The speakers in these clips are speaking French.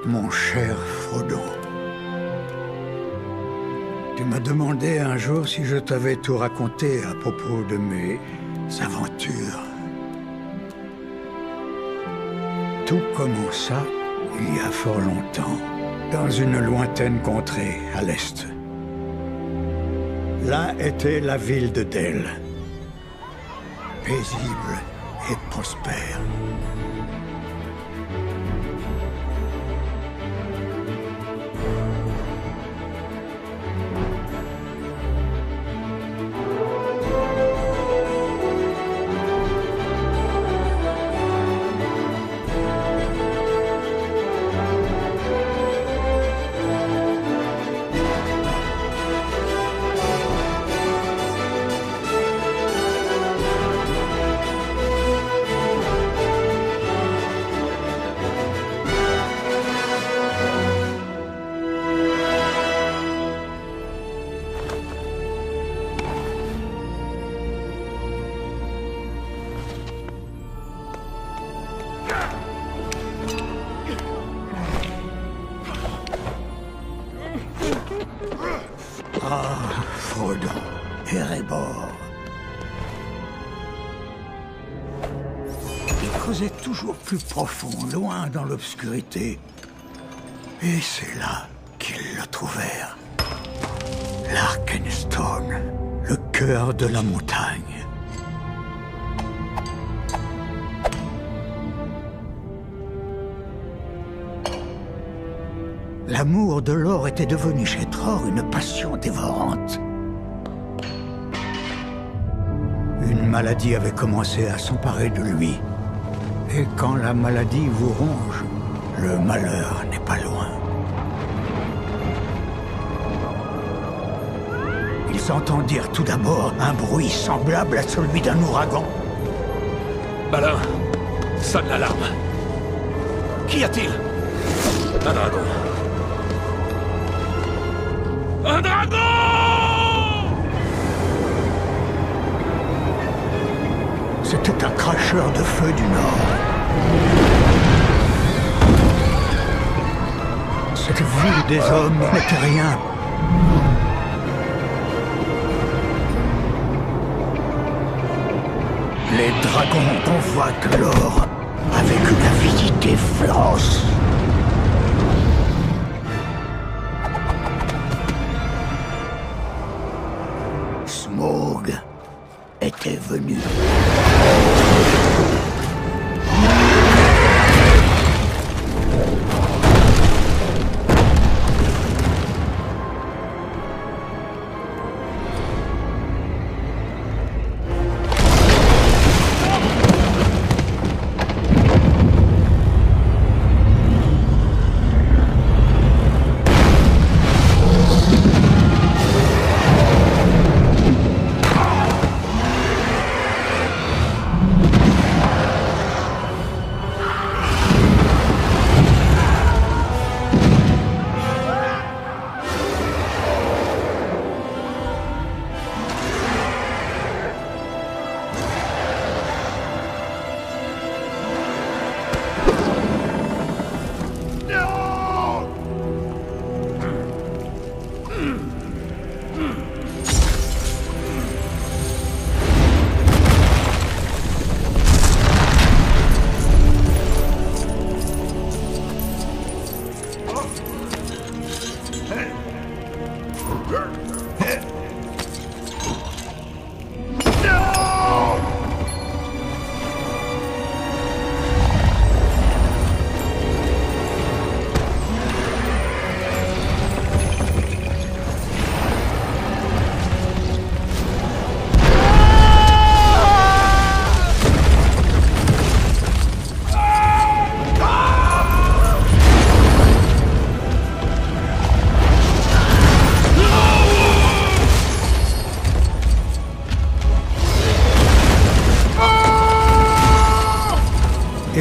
Mon cher Frodon, tu m'as demandé un jour si je t'avais tout raconté à propos de mes aventures. Tout commença il y a fort longtemps, dans une lointaine contrée à l'est. Là était la ville de Dell, paisible et prospère. Ah, Frodon, Erebor. Il creusait toujours plus profond, loin dans l'obscurité. Et c'est là qu'ils le trouvèrent. L'Arkenstone, le cœur de la montagne. L'amour de l'or était devenu chez Tror une passion dévorante. Une maladie avait commencé à s'emparer de lui. Et quand la maladie vous ronge, le malheur n'est pas loin. Ils entendirent tout d'abord un bruit semblable à celui d'un ouragan. Balin, sonne l'alarme. Qu'y a-t-il? Un dragon. Un dragon! C'était un cracheur de feu du Nord. Cette ville des hommes n'était rien. Les dragons convoitent l'or avec une avidité féroce. Smaug était venu.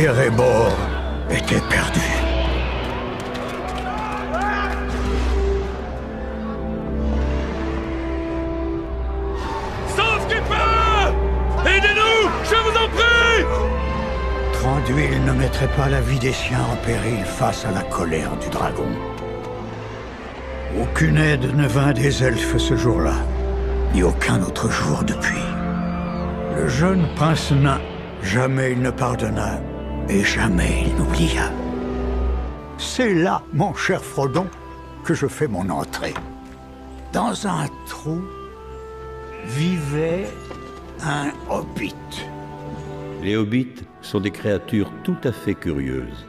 Erebor était perdu. Sauve qui peut! Aidez-nous! Je vous en prie! Thranduil ne mettrait pas la vie des siens en péril face à la colère du dragon. Aucune aide ne vint des elfes ce jour-là, ni aucun autre jour depuis. Le jeune prince nain, jamais il ne pardonna, et jamais il n'oublia. C'est là, mon cher Frodon, que je fais mon entrée. Dans un trou vivait un hobbit. Les hobbits sont des créatures tout à fait curieuses.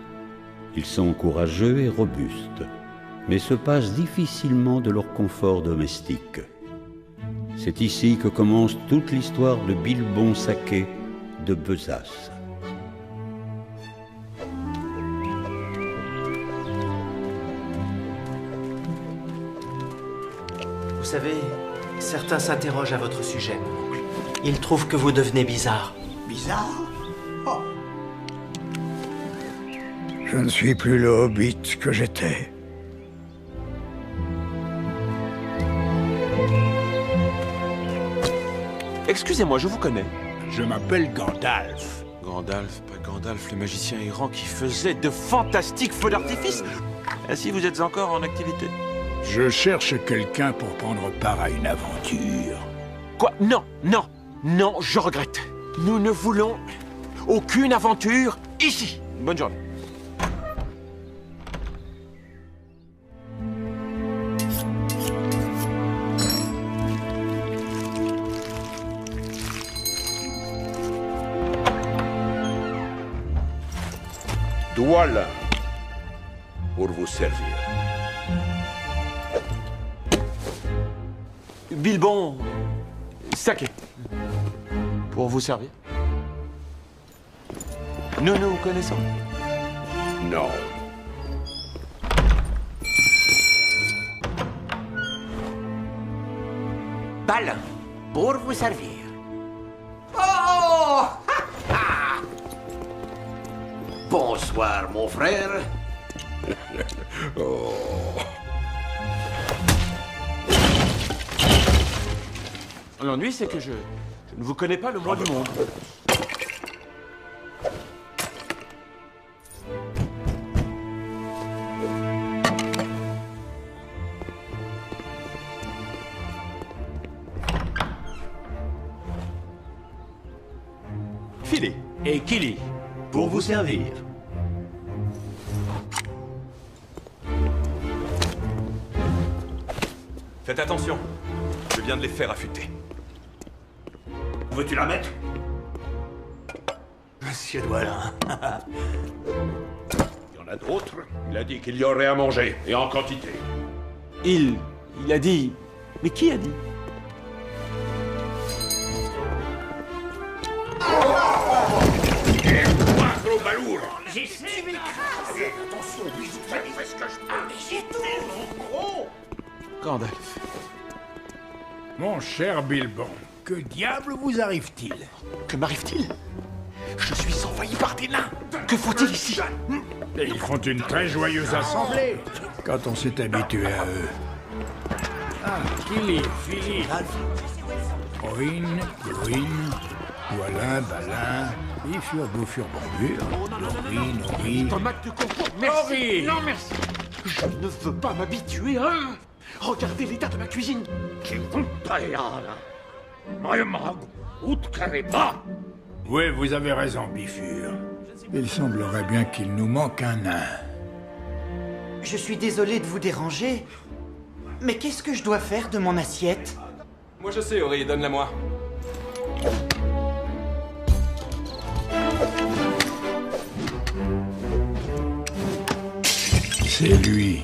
Ils sont courageux et robustes, mais se passent difficilement de leur confort domestique. C'est ici que commence toute l'histoire de Bilbon Saquet de Besace. Vous savez, certains s'interrogent à votre sujet, mon oncle. Ils trouvent que vous devenez bizarre. Bizarre? Oh. Je ne suis plus le hobbit que j'étais. Excusez-moi, je vous connais. Je m'appelle Gandalf. Gandalf, pas Gandalf, le magicien errant qui faisait de fantastiques feux d'artifice. Ainsi, vous êtes encore en activité? Je cherche quelqu'un pour prendre part à une aventure. Quoi? Non, non, non, je regrette. Nous ne voulons aucune aventure ici. Bonne journée. Voilà pour vous servir. Bilbon Saquet. Pour vous servir. Nous nous connaissons? Non. Balin, pour vous servir. Oh! Bonsoir, mon frère. L'ennui, c'est que je ne vous connais pas le moins du monde. Philly et Killy, pour vous servir. Faites attention, je viens de les faire affûter. Veux-tu la mettre? Monsieur Dwalin. Il y en a d'autres. Il a dit qu'il y aurait à manger, et en quantité. Il a dit... Mais qui a dit? Gros balourd! Gandalf. Mon cher Bilbon, que diable vous arrive-t-il? Que m'arrive-t-il? Je suis envahi par des nains. Que faut-il ici? Et ils font une très joyeuse assemblée, quand on s'est habitué à eux. Ah, Killy, Philly, Oin, Gloin, Dwalin, Balin, Bifur, Boufur, Bombure, Nori, Tomate de concours, merci. Nori. Non, merci. Je ne veux pas m'habituer à eux. Regardez l'état de ma cuisine. Oui, vous avez raison, Bifur. Il semblerait bien qu'il nous manque un nain. Je suis désolé de vous déranger, mais qu'est-ce que je dois faire de mon assiette? Moi je sais, Ori, donne-la moi. C'est lui.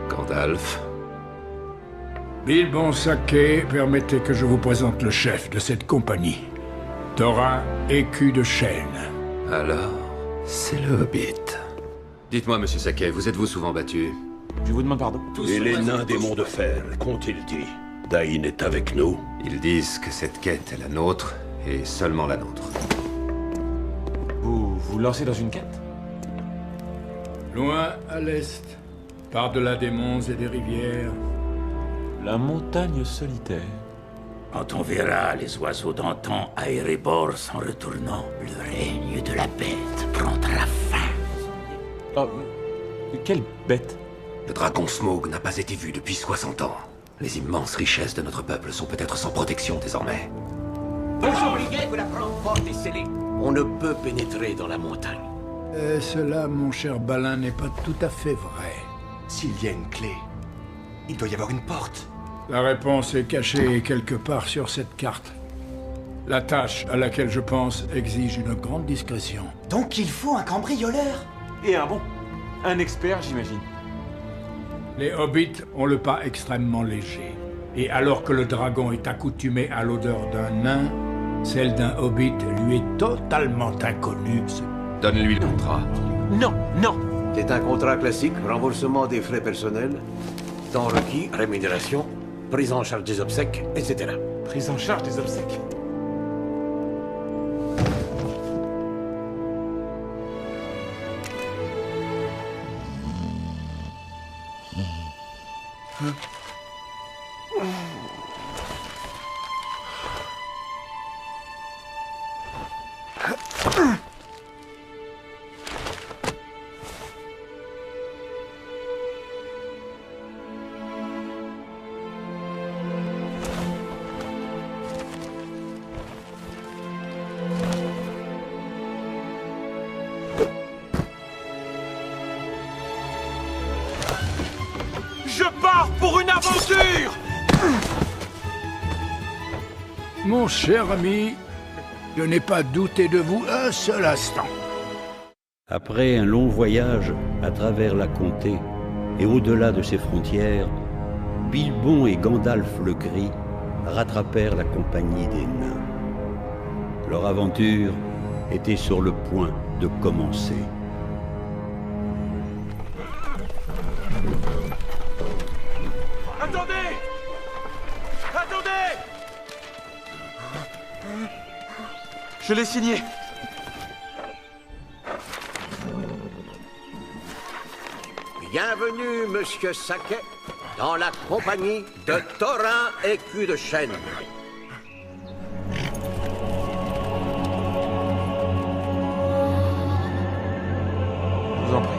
Gandalf. Bilbon Saquet, permettez que je vous présente le chef de cette compagnie. Thorin, écu de chêne. Alors, c'est le Hobbit. Dites-moi, monsieur Saquet, vous êtes-vous souvent battu? Je vous demande pardon. Et les nains des monts de fer, qu'ont-ils dit? Dain est avec nous. Ils disent que cette quête est la nôtre, et seulement la nôtre. vous lancez dans une quête? Loin à l'est, par-delà des monts et des rivières. La montagne solitaire. Quand on verra les oiseaux d'antan à Erebor s'en retournant, le règne de la bête prendra fin. Oh, quelle bête? Le dragon Smaug n'a pas été vu depuis 60 ans. Les immenses richesses de notre peuple sont peut-être sans protection désormais. Vous oubliez que la grande porte est scellée. On ne peut pénétrer dans la montagne. Cela, mon cher Balin, n'est pas tout à fait vrai. S'il y a une clé, il doit y avoir une porte. La réponse est cachée quelque part sur cette carte. La tâche à laquelle je pense exige une grande discrétion. Donc il faut un cambrioleur. Et un bon. Un expert, j'imagine. Les hobbits ont le pas extrêmement léger. Et alors que le dragon est accoutumé à l'odeur d'un nain, celle d'un hobbit lui est totalement inconnue. Donne-lui le contrat. Non, non. C'est un contrat classique, remboursement des frais personnels, temps requis, rémunération, prise en charge des obsèques, etc. Prise en charge des obsèques. Je pars pour une aventure! Mon cher ami, je n'ai pas douté de vous un seul instant. Après un long voyage à travers la comté et au-delà de ses frontières, Bilbon et Gandalf le Gris rattrapèrent la compagnie des nains. Leur aventure était sur le point de commencer. Attendez! Attendez! Je l'ai signé. Bienvenue, Monsieur Saquet, dans la compagnie de Thorin Écu de Chêne. Je vous en prie.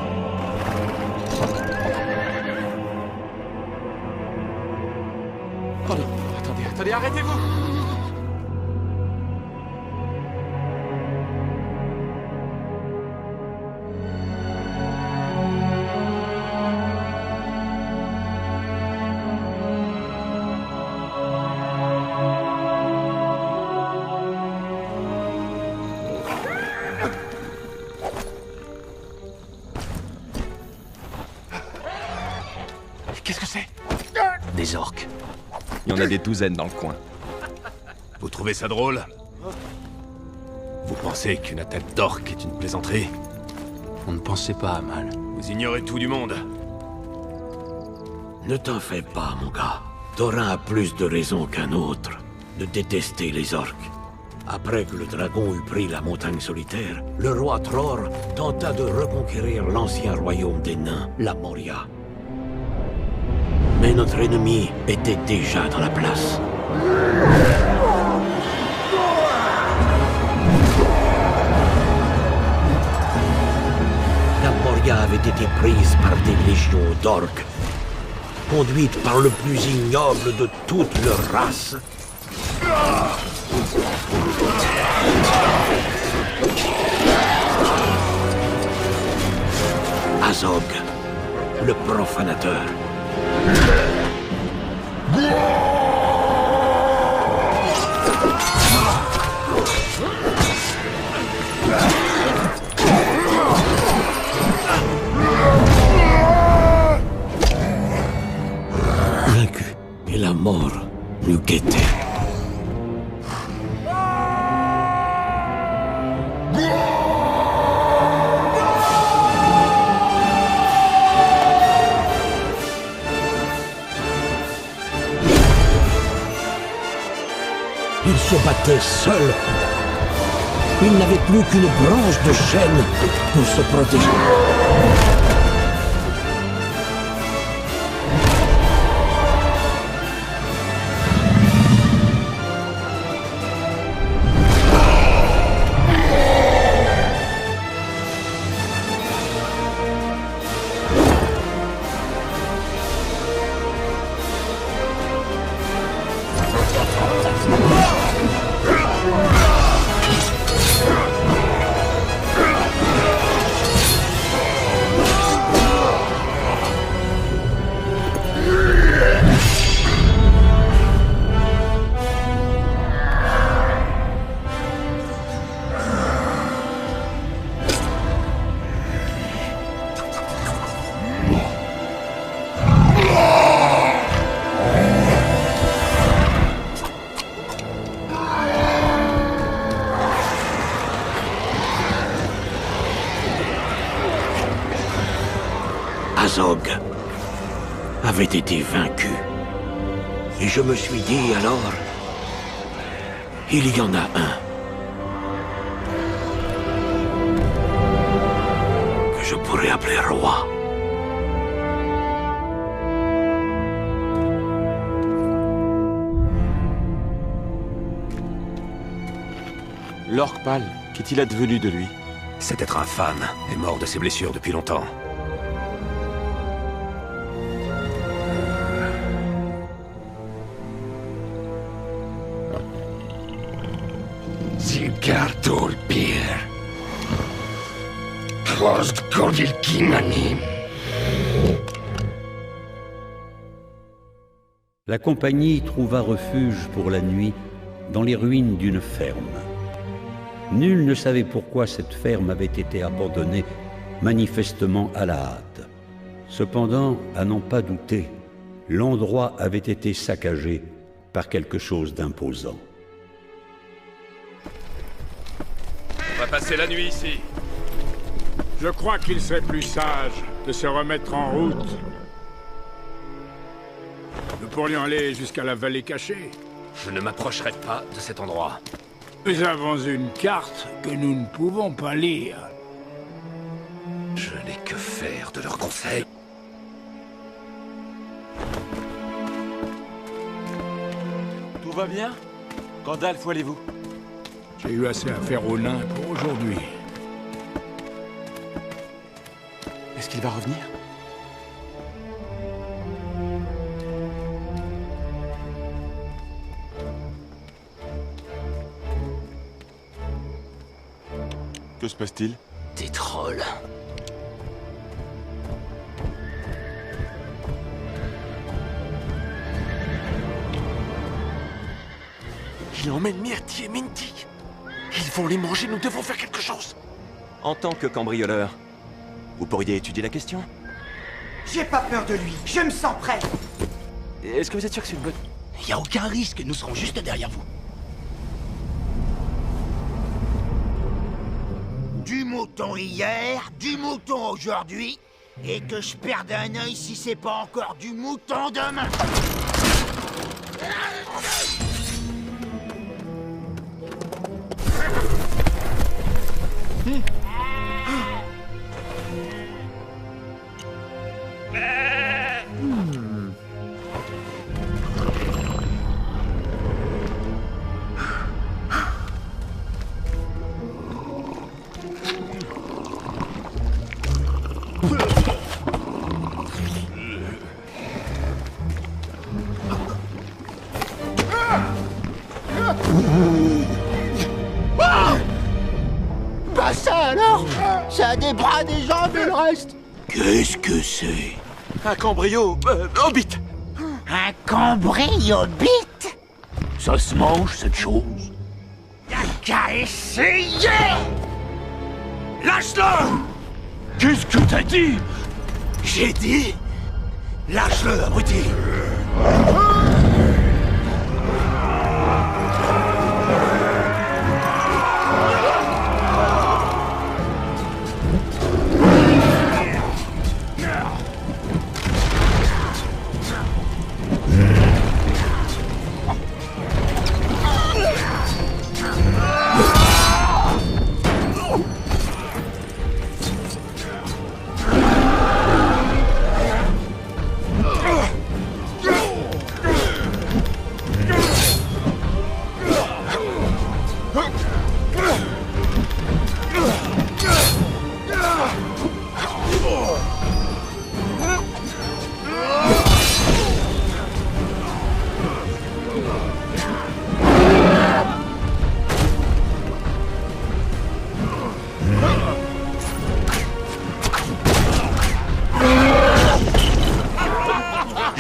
Oh non, attendez, arrêtez-vous! Qu'est-ce que c'est? Des orques. Il y en a des douzaines dans le coin. Vous trouvez ça drôle? Vous pensez qu'une attaque d'orques est une plaisanterie? On ne pensait pas à mal. Vous ignorez tout du monde. Ne t'en fais pas, mon gars. Thorin a plus de raisons qu'un autre de détester les orques. Après que le dragon eut pris la montagne solitaire, le roi Tror tenta de reconquérir l'ancien royaume des nains, la Moria. Mais notre ennemi était déjà dans la place. La Moria avait été prise par des légions d'orques, conduites par le plus ignoble de toutes leurs races. Azog, le profanateur. Vaincu, et la mort nous guettait. Il se battait seul Il n'avait plus qu'une branche de chêne pour se protéger. Azog avait été vaincu. Et je me suis dit alors, il y en a un que je pourrais appeler roi. L'orque pâle, qu'est-il advenu de lui? Cet être infâme est mort de ses blessures depuis longtemps. La compagnie trouva refuge pour la nuit dans les ruines d'une ferme. Nul ne savait pourquoi cette ferme avait été abandonnée, manifestement à la hâte. Cependant, à n'en pas douter, l'endroit avait été saccagé par quelque chose d'imposant. On va passer la nuit ici. Je crois qu'il serait plus sage de se remettre en route. Nous pourrions aller jusqu'à la vallée cachée. Je ne m'approcherai pas de cet endroit. Nous avons une carte que nous ne pouvons pas lire. Je n'ai que faire de leurs conseils. Tout va bien? Gandalf, où allez-vous? J'ai eu assez à faire aux nains pour aujourd'hui. Est-ce qu'il va revenir? Que se passe-t-il? Des trolls. Il emmène Myrtille et Minty. Ils vont les manger, nous devons faire quelque chose. En tant que cambrioleur, vous pourriez étudier la question? J'ai pas peur de lui, je me sens prêt. Est-ce que vous êtes sûr que c'est une bonne... Il n'y a aucun risque, nous serons juste derrière vous. Du mouton hier, du mouton aujourd'hui, et que je perde un œil si c'est pas encore du mouton demain. Bah ça alors? Ça a des bras, des jambes et le reste. Qu'est-ce que c'est? Un cambrio... hobbit. Un cambri hobbit? Ça se mange, cette chose. Y'a qu'à essayer! Lâche-le! Qu'est-ce que t'as dit? J'ai dit... Lâche-le, abruti!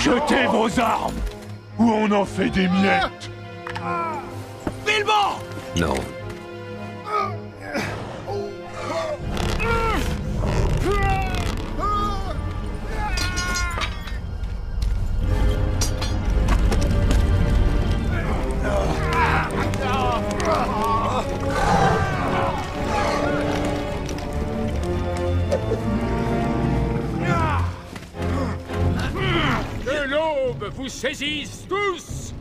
Jetez vos armes, ou on en fait des miettes. Bilbo! Non. Que l'aube vous saisisse tous!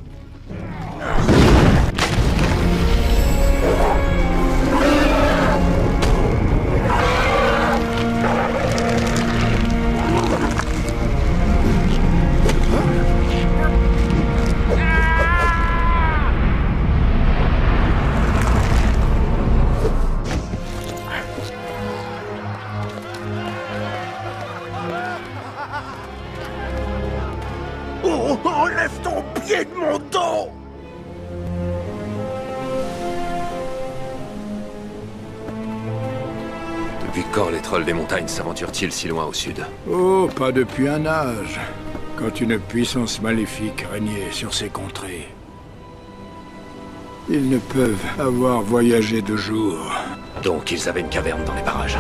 Oh, enlève ton pied de mon dos! Depuis quand les trolls des montagnes s'aventurent-ils si loin au sud? Oh, pas depuis un âge, quand une puissance maléfique régnait sur ces contrées. Ils ne peuvent avoir voyagé de jour. Donc ils avaient une caverne dans les parages.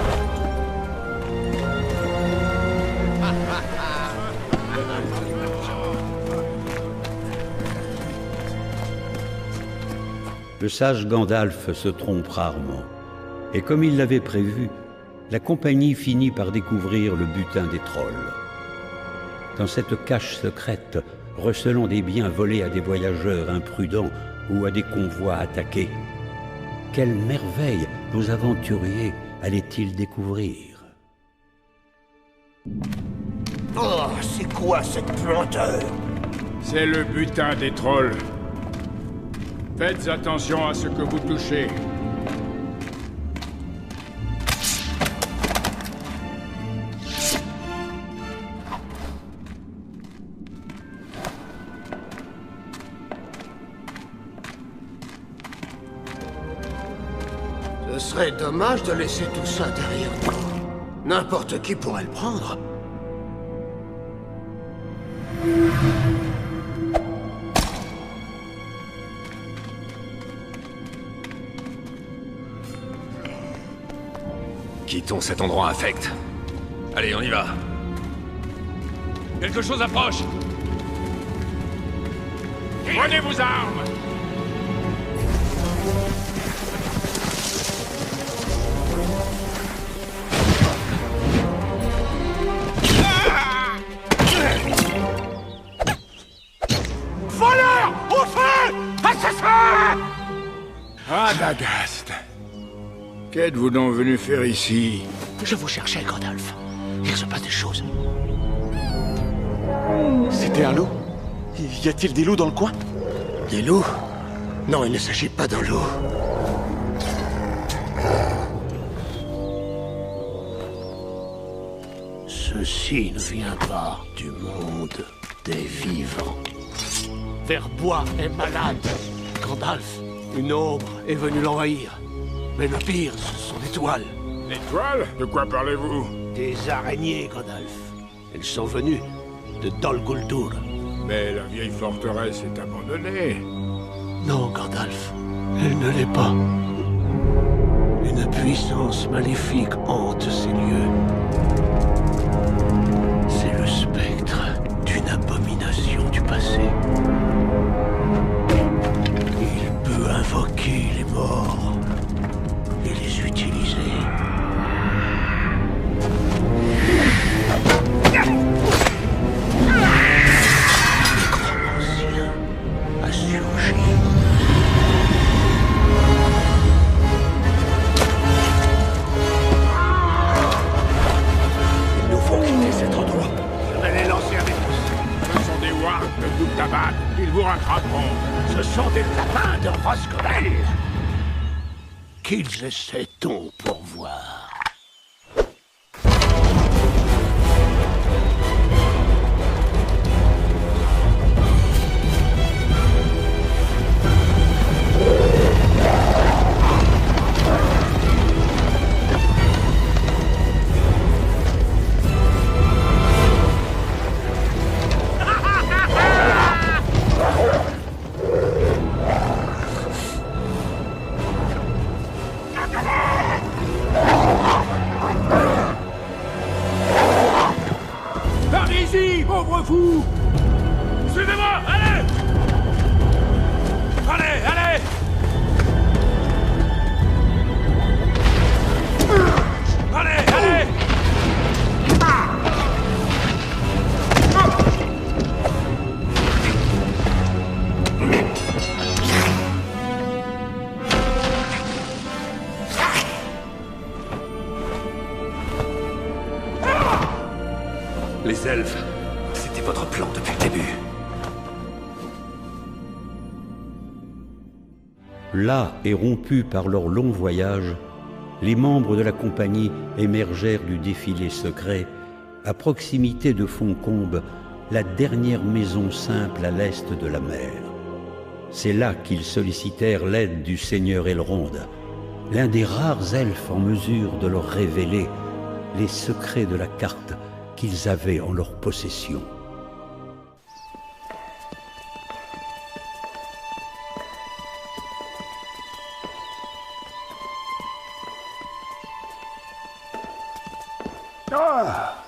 Le sage Gandalf se trompe rarement. Et comme il l'avait prévu, la compagnie finit par découvrir le butin des trolls. Dans cette cache secrète, recelant des biens volés à des voyageurs imprudents ou à des convois attaqués, quelle merveille nos aventuriers allaient-ils découvrir? Oh, c'est quoi cette planteur? C'est le butin des trolls. Faites attention à ce que vous touchez. Ce serait dommage de laisser tout ça derrière nous. N'importe qui pourrait le prendre. Quittons cet endroit infect. Allez, on y va. Quelque chose approche! Prenez vos armes! Voleur! Au feu! Assassin! Radagast! Qu'êtes-vous donc venu faire ici? Je vous cherchais, Gandalf. Il se passe des choses. C'était un loup? Y a-t-il des loups dans le coin? Des loups? Non, il ne s'agit pas d'un loup. Ceci ne vient pas du monde des vivants. Verbois est malade. Gandalf, une ombre est venue l'envahir. Mais le pire, ce sont des toiles. Des toiles? De quoi parlez-vous? Des araignées, Gandalf. Elles sont venues de Dol Guldur. Mais la vieille forteresse est abandonnée. Non, Gandalf, elle ne l'est pas. Une puissance maléfique hante ces lieux. C'est le spectre d'une abomination du passé. Il peut invoquer les morts et les utiliser. Nécromancien a surgi. Il nous faut quitter cet endroit. Je vais les lancer avec nous. Ce sont des wargs de Gul'Dabad. Ils vous rattraperont. Ce sont des lapins de Rosgobel. Qu'ils essaient-on pour voir. ici, pauvre fou! Suivez-moi, allez! Allez, allez! Allez, allez! Les elfes, c'était votre plan depuis le début. Las et rompus par leur long voyage, les membres de la compagnie émergèrent du défilé secret à proximité de Fontcombe, la dernière maison simple à l'est de la mer. C'est là qu'ils sollicitèrent l'aide du seigneur Elrond, l'un des rares elfes en mesure de leur révéler les secrets de la carte qu'ils avaient en leur possession. Ah!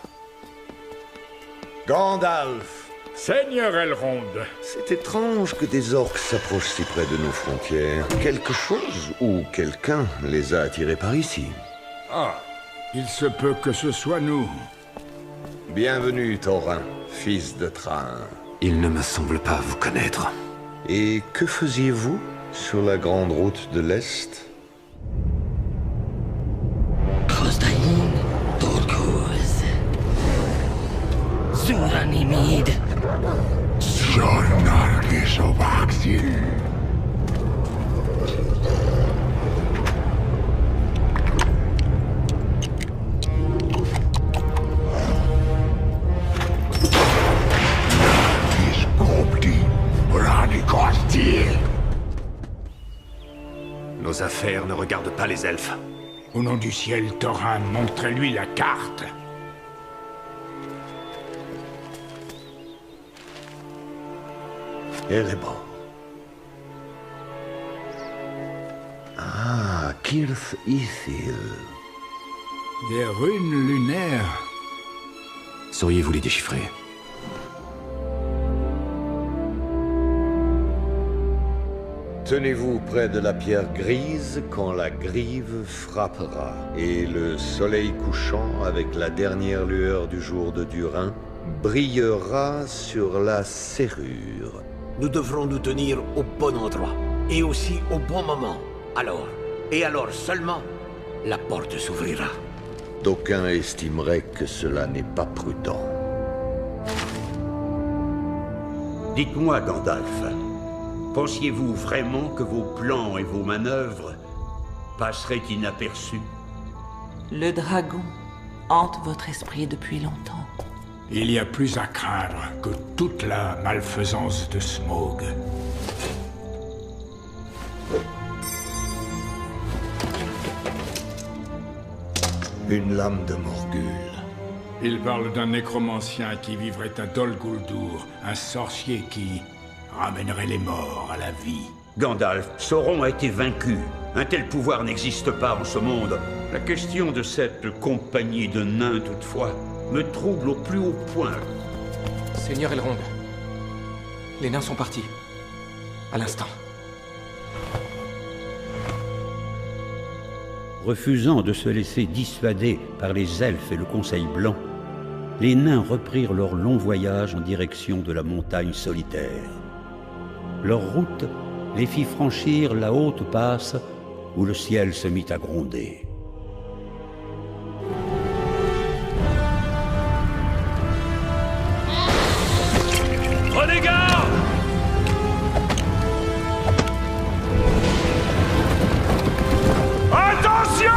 Gandalf! Seigneur Elrond! C'est étrange que des orques s'approchent si près de nos frontières. Quelque chose ou quelqu'un les a attirés par ici. Ah! Il se peut que ce soit nous. Bienvenue, Thorin, fils de Train. Il ne me semble pas vous connaître. Et que faisiez-vous sur la grande route de l'Est? Sunanimid. Jornargis Obaxil. Nos affaires ne regardent pas les elfes. Au nom du ciel, Thorin, montrez-lui la carte. Erebor. Ah, Kirth Ithil. Des runes lunaires. Sauriez-vous les déchiffrer? Tenez-vous près de la pierre grise quand la grive frappera, et le soleil couchant, avec la dernière lueur du jour de Durin, brillera sur la serrure. Nous devrons nous tenir au bon endroit, et aussi au bon moment. Alors, et alors seulement, la porte s'ouvrira. D'aucuns estimeraient que cela n'est pas prudent. Dites-moi, Gandalf, pensiez-vous vraiment que vos plans et vos manœuvres passeraient inaperçus? Le dragon hante votre esprit depuis longtemps. Il y a plus à craindre que toute la malfaisance de Smaug. Une lame de Morgul. Il parle d'un nécromancien qui vivrait à Dol Guldur, un sorcier qui ramènerait les morts à la vie. Gandalf, Sauron a été vaincu. Un tel pouvoir n'existe pas en ce monde. La question de cette compagnie de nains, toutefois, me trouble au plus haut point. Seigneur Elrond, les nains sont partis. À l'instant. Refusant de se laisser dissuader par les elfes et le Conseil Blanc, les nains reprirent leur long voyage en direction de la montagne solitaire. Leur route les fit franchir la haute passe où le ciel se mit à gronder. Prenez garde! Attention!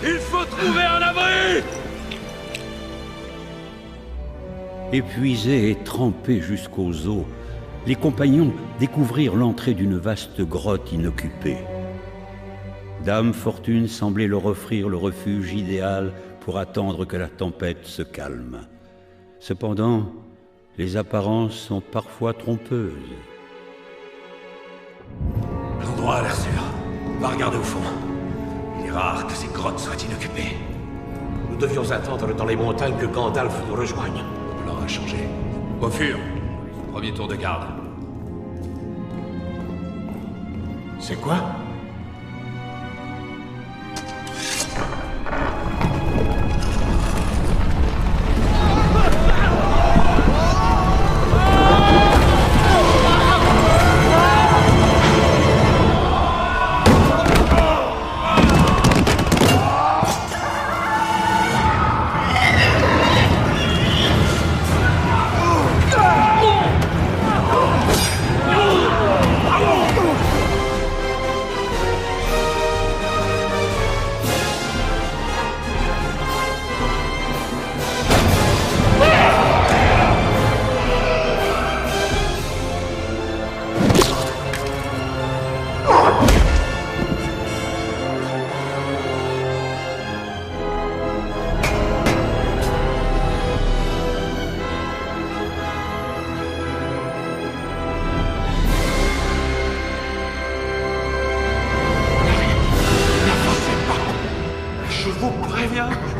Il faut trouver un abri! Épuisés et trempés jusqu'aux os, les compagnons découvrirent l'entrée d'une vaste grotte inoccupée. Dame Fortune semblait leur offrir le refuge idéal pour attendre que la tempête se calme. Cependant, les apparences sont parfois trompeuses. L'endroit a l'air sûr. Va regarder au fond. Il est rare que ces grottes soient inoccupées. Nous devions attendre dans les montagnes que Gandalf nous rejoigne. Le plan a changé. Au fur, premier tour de garde. C'est quoi?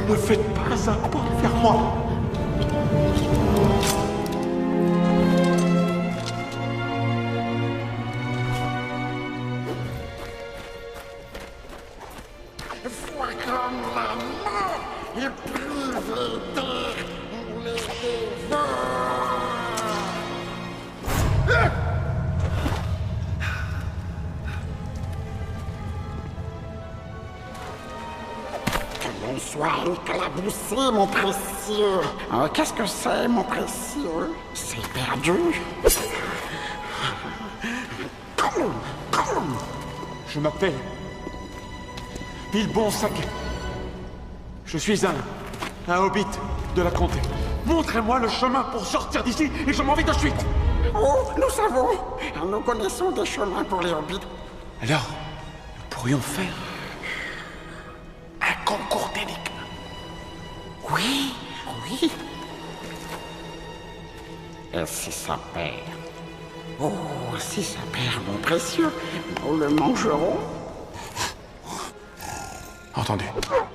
Ne faites pas un pas vers moi. Vois comme la mort éprouve les terres, les dévore. Que l'on soit éclaboussé, mon précieux. Oh, qu'est-ce que c'est, mon précieux? C'est perdu. Je m'appelle Bilbon Saquet. Je suis un hobbit de la comté. Montrez-moi le chemin pour sortir d'ici et je m'en vais de suite. Oh, nous savons. Nous connaissons des chemins pour les hobbits. Alors, nous pourrions faire un concours d'énigmes. Oui, oui. Et si ça perd? Oh, si ça perd, mon précieux, nous le mangerons. Entendu.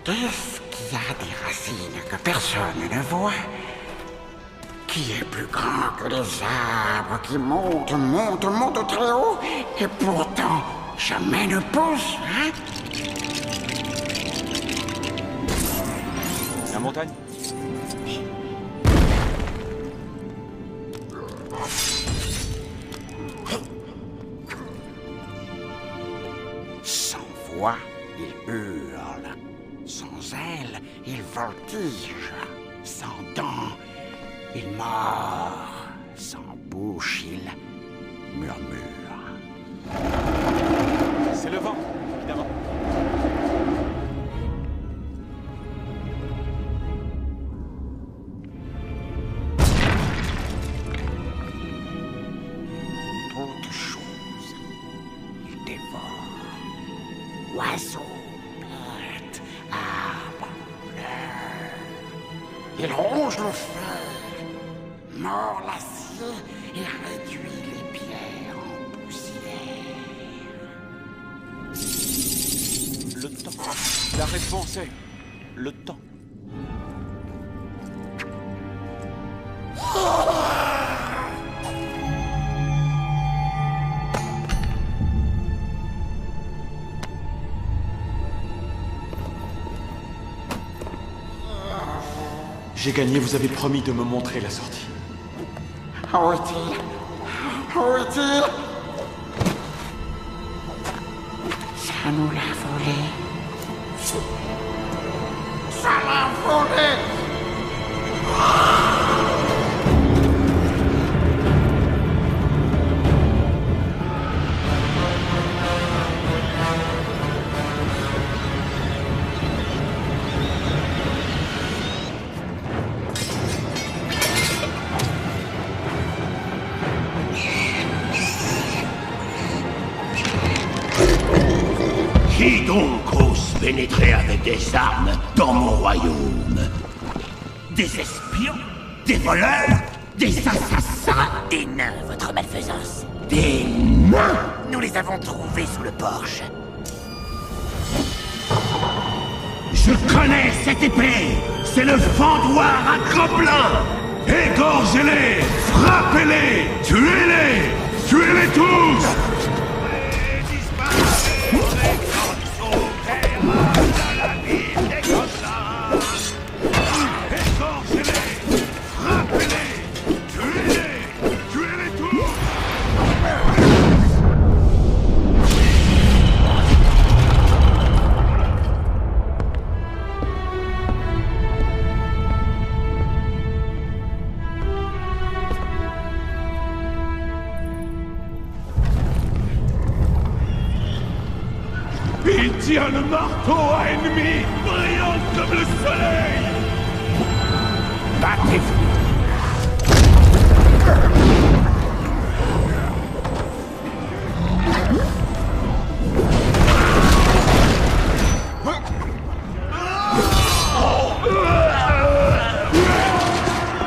Qu'est-ce qui a des racines que personne ne voit? Qui est plus grand que les arbres qui montent très haut et pourtant jamais ne pousse, hein? La montagne? Sans voix, il hurle. Sans ailes, il voltige. Sans dents, il mord. Sans bouche, il murmure. C'est le vent, évidemment. Toute chose, il dévore. Oiseaux, bêtes, arbres, fleurs. Il ronge le fer, mord l'acier et réduit les pierres en poussière. Le temps. La réponse est le temps. J'ai gagné, vous avez promis de me montrer la sortie. Où est-il? Où est-il? Ça nous l'a volé. Ça l'a volé! Qui donc ose pénétrer avec des armes dans mon royaume? Des espions? Des voleurs? Des assassins? Des nains, votre malfaisance. Des nains? Nous les avons trouvés sous le porche. Je connais cette épée! C'est le fendoir à gobelins! Égorgez-les! Frappez-les! Tuez-les! Tuez-les tous! Il tient le marteau à ennemi, brillant comme le soleil! Battez-vous!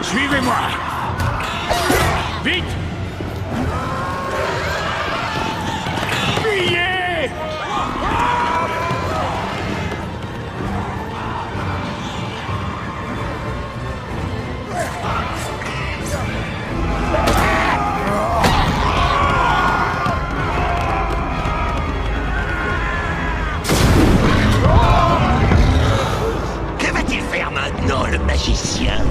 Suivez-moi! Vite! Fuyez! Que va-t-il faire maintenant, le magicien?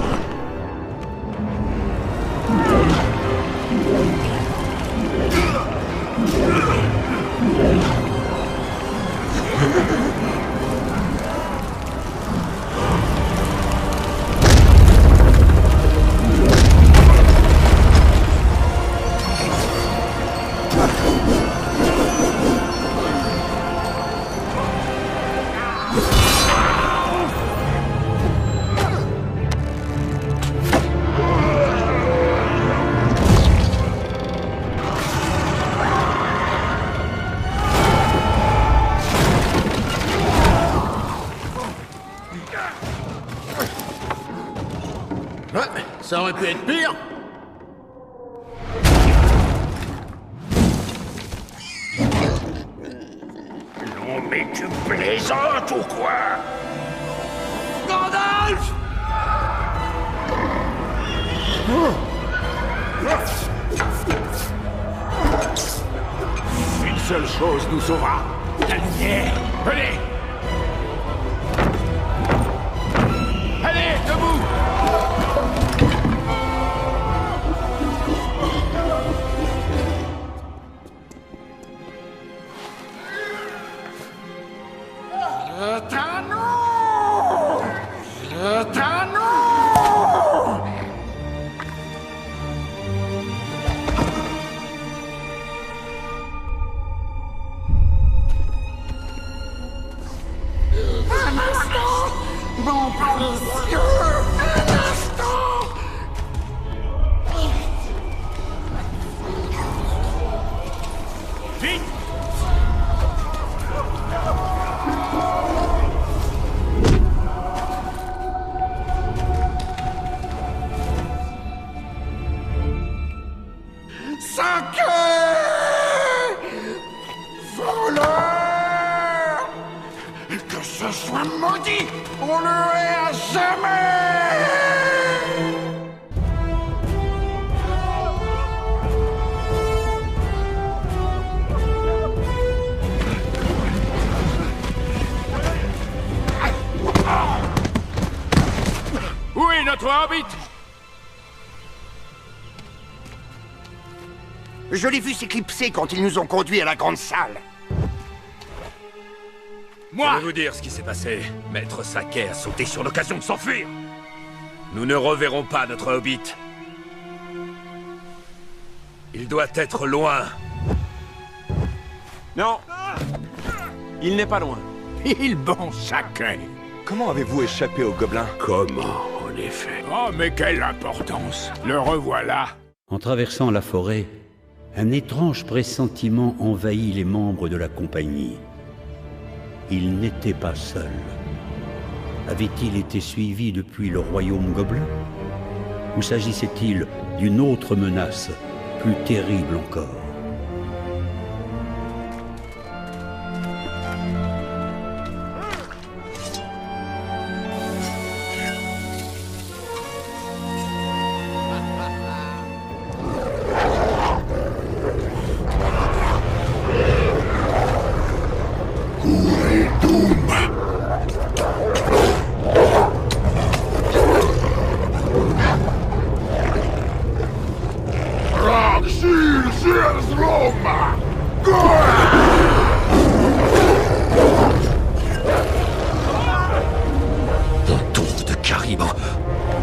Ça aurait pu être pire. Non mais tu plaisantes ou quoi? Gandalf! Une seule chose nous sauvera. La lumière. Venez! Allez, debout! Mon précieux! Un instant! Vite! Voleur! Que ce soit maudit! On le hait à jamais! Où est notre toi, Hobbit? Je l'ai vu s'éclipser quand ils nous ont conduits à la grande salle. Moi! Je vais vous dire ce qui s'est passé. Maître Saquet a sauté sur l'occasion de s'enfuir. Nous ne reverrons pas notre Hobbit. Il doit être loin. Non. Il n'est pas loin. Il bon Saquet. Comment avez-vous échappé aux gobelins? Comment, en effet? Oh, mais quelle importance! Le revoilà. En traversant la forêt, un étrange pressentiment envahit les membres de la compagnie. Il n'était pas seul. Avait-il été suivi depuis le royaume gobelin? Ou s'agissait-il d'une autre menace, plus terrible encore?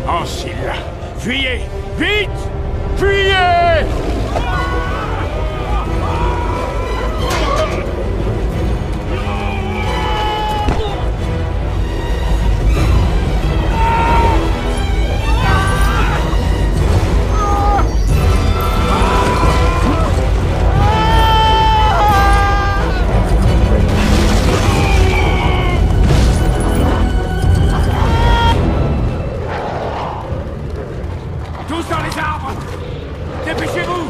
Ancilla, fuyez! Vite! Fuyez! Tous dans les arbres! Dépêchez-vous!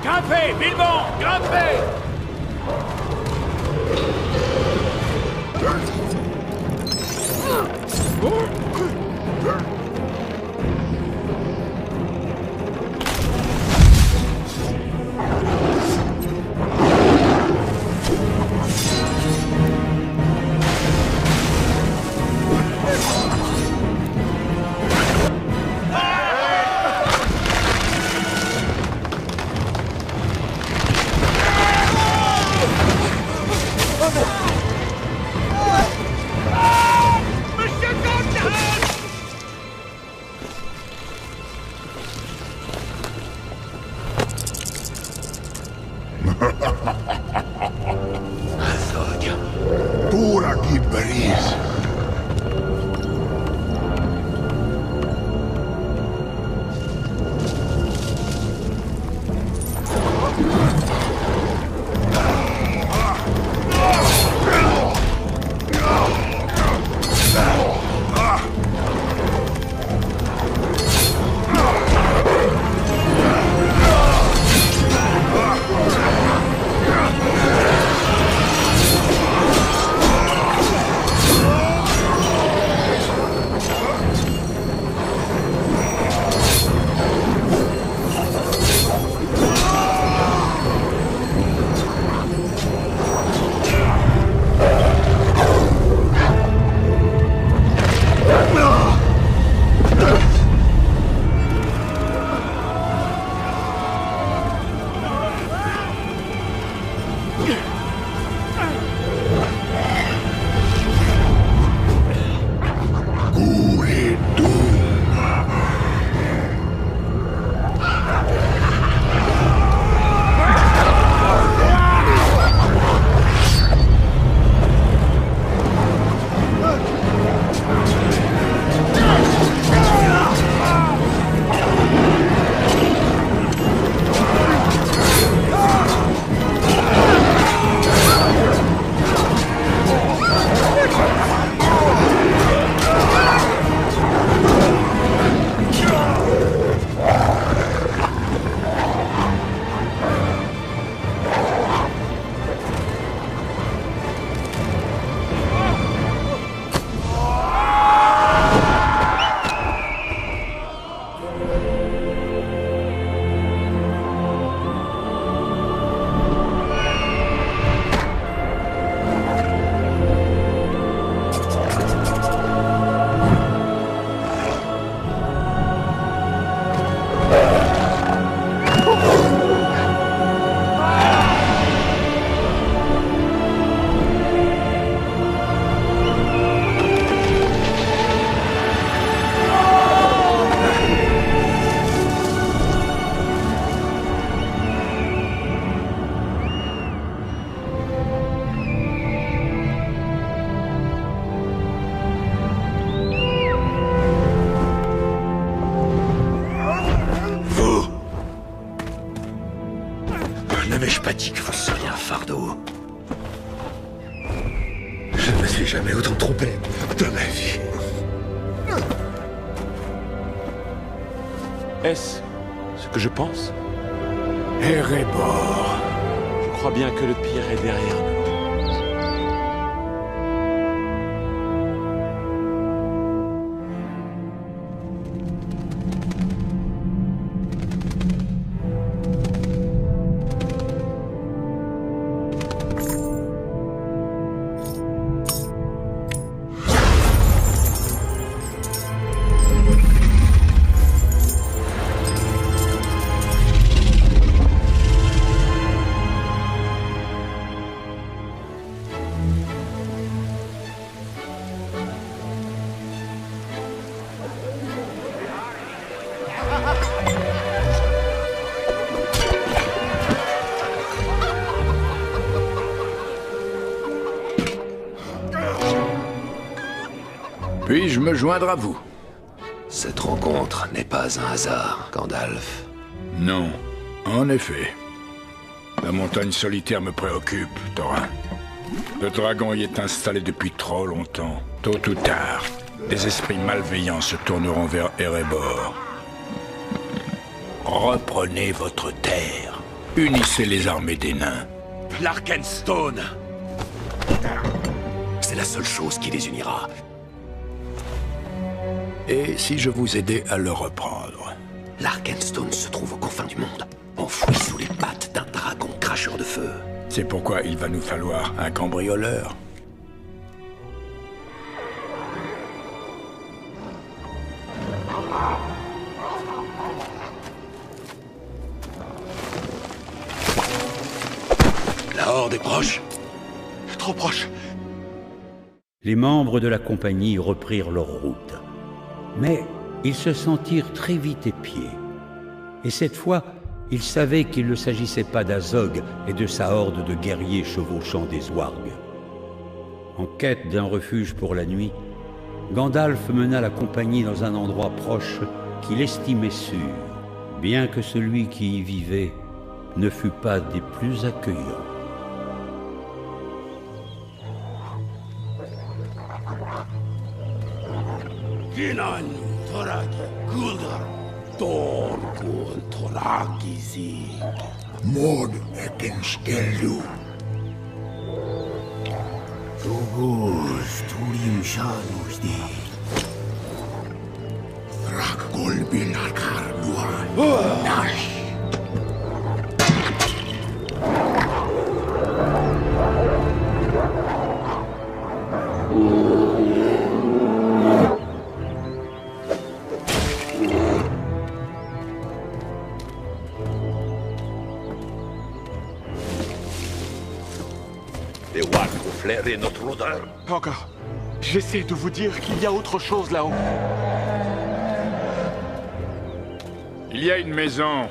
Grimpez! Bilbon! Grimpez! Monsieur Gandalf! pas dit que vous seriez un fardeau. Je ne me suis jamais autant trompé de ma vie. Est-ce ce que je pense? Erebor. Je crois bien que le pire est derrière nous. Puis-je me joindre à vous? Cette rencontre n'est pas un hasard, Gandalf. Non, en effet. La montagne solitaire me préoccupe, Thorin. Le dragon y est installé depuis trop longtemps. Tôt ou tard, des esprits malveillants se tourneront vers Erebor. Reprenez votre terre. Unissez les armées des nains. L'Arkenstone! C'est la seule chose qui les unira. Et si je vous aidais à le reprendre? L'Arkenstone se trouve aux confins du monde, enfoui sous les pattes d'un dragon cracheur de feu. C'est pourquoi il va nous falloir un cambrioleur. La horde est proche. Trop proche. Les membres de la compagnie reprirent leur route. Mais ils se sentirent très vite épiés. Et cette fois, ils savaient qu'il ne s'agissait pas d'Azog et de sa horde de guerriers chevauchant des ouargues. En quête d'un refuge pour la nuit, Gandalf mena la compagnie dans un endroit proche qu'il estimait sûr, bien que celui qui y vivait ne fût pas des plus accueillants. Ginan Toragi Guldar Torgun Toragizi Mod Ekenskelu Tugus Turim Shanus Di Rakol Bilakar Duan Nash Les wargs ont flairé notre odeur. Encore. J'essaie de vous dire qu'il y a autre chose là-haut. Il y a une maison,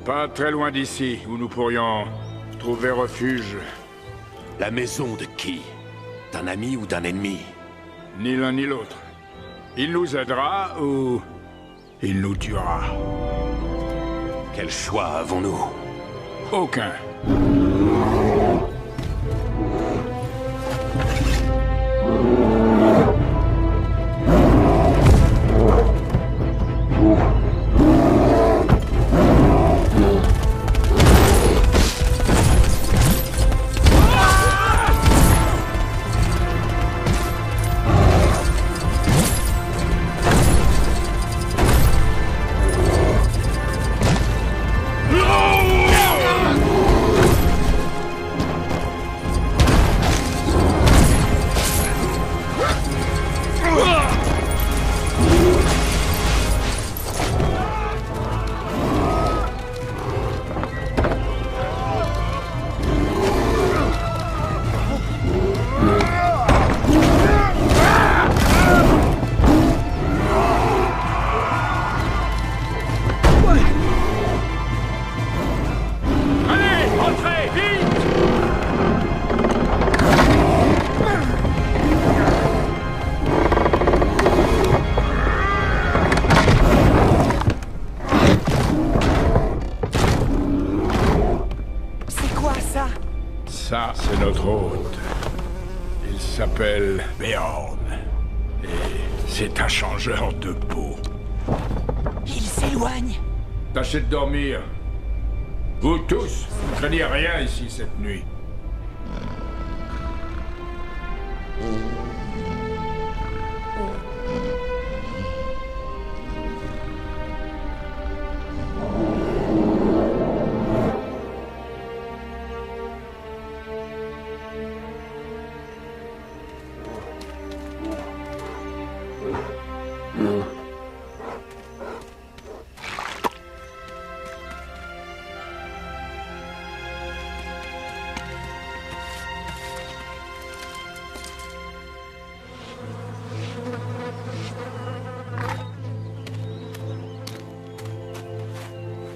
pas très loin d'ici, où nous pourrions trouver refuge. La maison de qui? D'un ami ou d'un ennemi? Ni l'un ni l'autre. Il nous aidera ou il nous tuera. Quel choix avons-nous? Aucun. C'est un changeur de peau. Il s'éloigne. Tâchez de dormir. Vous tous, vous ne craignez rien ici cette nuit.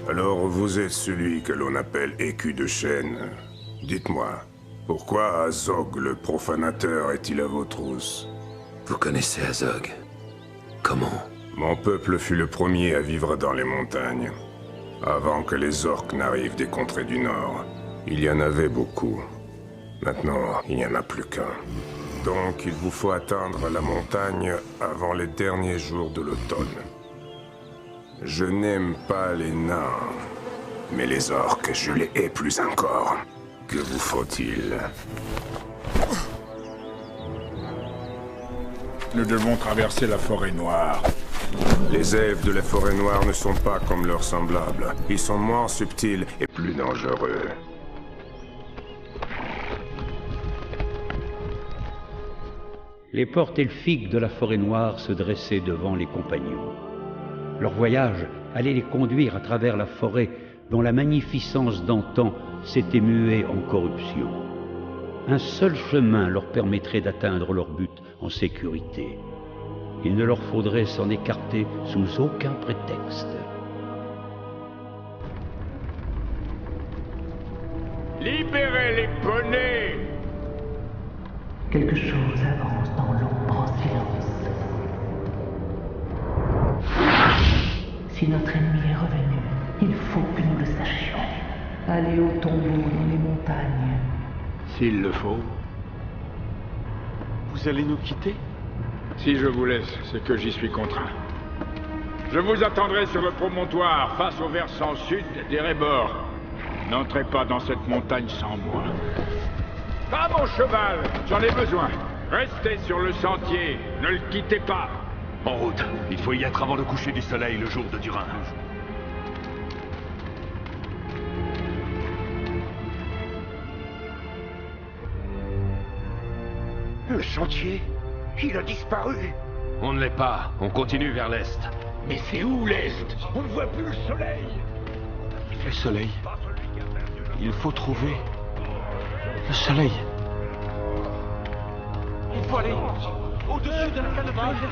Alors vous êtes celui que l'on appelle écu de chêne. Dites-moi, pourquoi Azog le profanateur est-il à vos trousses? Vous connaissez Azog? Comment? Mon peuple fut le premier à vivre dans les montagnes. Avant que les orques n'arrivent des contrées du nord. Il y en avait beaucoup. Maintenant, il n'y en a plus qu'un. Donc il vous faut atteindre la montagne avant les derniers jours de l'automne. Je n'aime pas les nains, mais les orques, je les hais plus encore. Que vous faut-il? Nous devons traverser la forêt noire. Les elfes de la forêt noire ne sont pas comme leurs semblables. Ils sont moins subtils et plus dangereux. Les portes elfiques de la forêt noire se dressaient devant les compagnons. Leur voyage allait les conduire à travers la forêt dont la magnificence d'antan s'était muée en corruption. Un seul chemin leur permettrait d'atteindre leur but en sécurité. Il ne leur faudrait s'en écarter sous aucun prétexte. Libérez les poneys! Quelque chose avance dans l'ombre en silence. Si notre ennemi est revenu, il faut que nous le sachions. Allez au tombeau dans les montagnes. S'il le faut. Vous allez nous quitter? Si je vous laisse, c'est que j'y suis contraint. Je vous attendrai sur le promontoire, face au versant sud des Rébors. N'entrez pas dans cette montagne sans moi. Pas mon cheval, j'en ai besoin. Restez sur le sentier, ne le quittez pas. En route, il faut y être avant le coucher du soleil le jour de Durin. Le sentier, il a disparu. On ne l'est pas, on continue vers l'est. Mais c'est où l'Est? On ne voit plus le soleil. Le soleil. Il faut trouver le soleil. Il faut aller au-dessus de la canopée.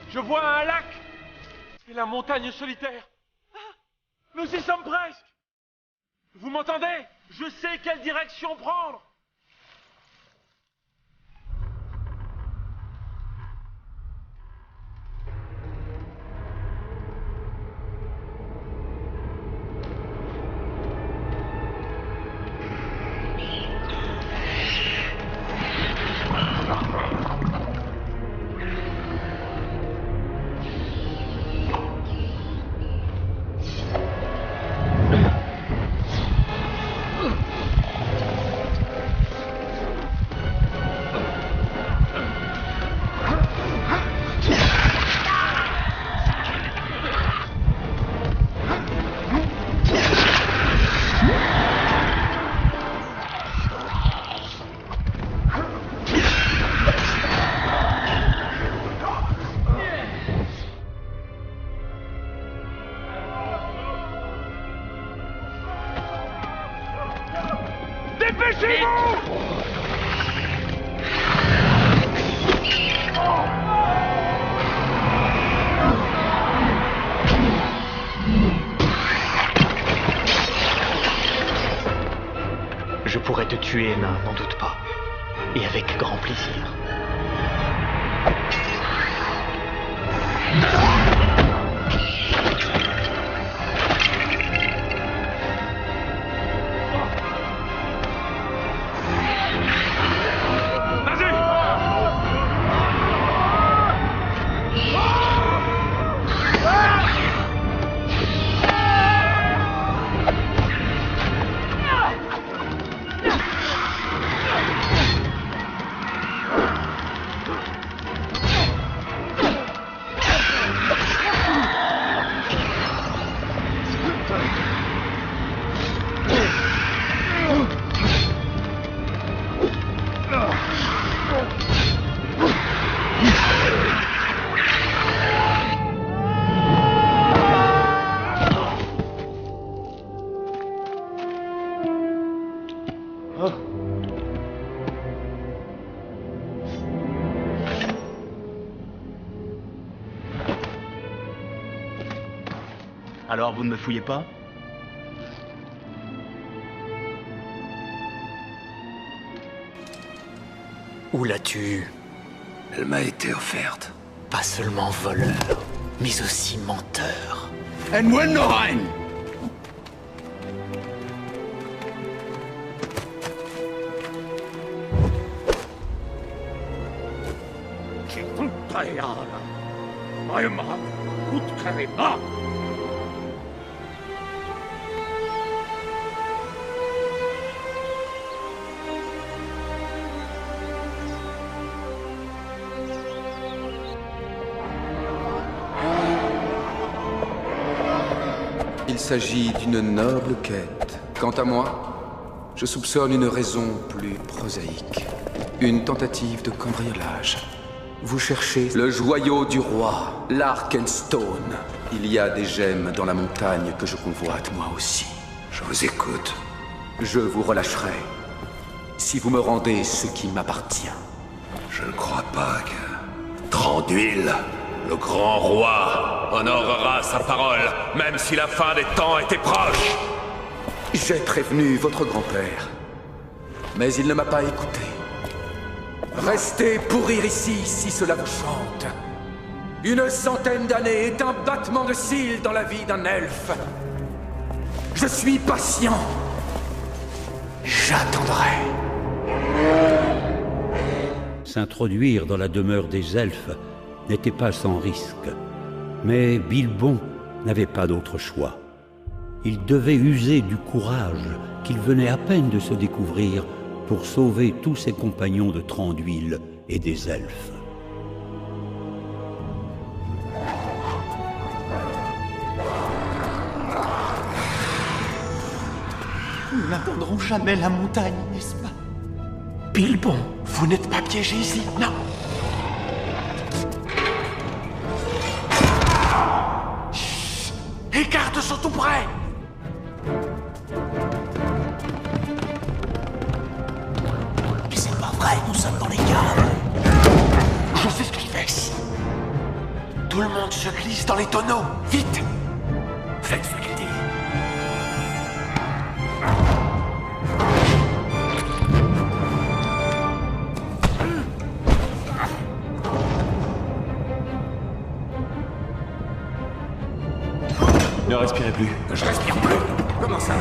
Je vois un lac. C'est la montagne solitaire. Ah, nous y sommes presque. Vous m'entendez? Je sais quelle direction prendre. Je pourrais te tuer, nain, n'en doute pas. Et avec grand plaisir. Alors vous ne me fouillez pas? Où l'as-tu eue? Elle m'a été offerte. Pas seulement voleur, mais aussi menteur. En buen no rein! Il s'agit d'une noble quête. Quant à moi, je soupçonne une raison plus prosaïque. Une tentative de cambriolage. Vous cherchez le joyau du roi, l'Arkenstone. Il y a des gemmes dans la montagne que je convoite moi aussi. Je vous écoute. Je vous relâcherai si vous me rendez ce qui m'appartient. Je ne crois pas que Thranduil, le grand roi, honorera sa parole, même si la fin des temps était proche. J'ai prévenu votre grand-père, mais il ne m'a pas écouté. Restez pourrir ici si cela vous chante. Une centaine d'années est un battement de cils dans la vie d'un elfe. Je suis patient. J'attendrai. S'introduire dans la demeure des elfes n'était pas sans risque. Mais Bilbon n'avait pas d'autre choix. Il devait user du courage qu'il venait à peine de se découvrir pour sauver tous ses compagnons de Thranduil et des elfes. Nous n'atteindrons jamais la montagne, n'est-ce pas? Bilbon, vous n'êtes pas piégé ici, non? Chut! Les gardes sont tout près! Mais c'est pas vrai, nous sommes dans les caves! Je sais ce que je fais ici! Tout le monde se glisse dans les tonneaux! Vite! Faites ce qu'il dit! Ne respirez plus. Je respire plus. Comment ça?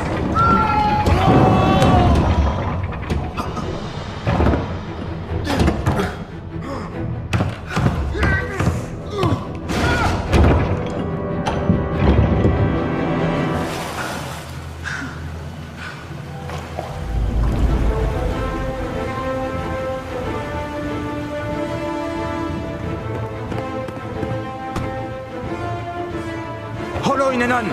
Holoinenan!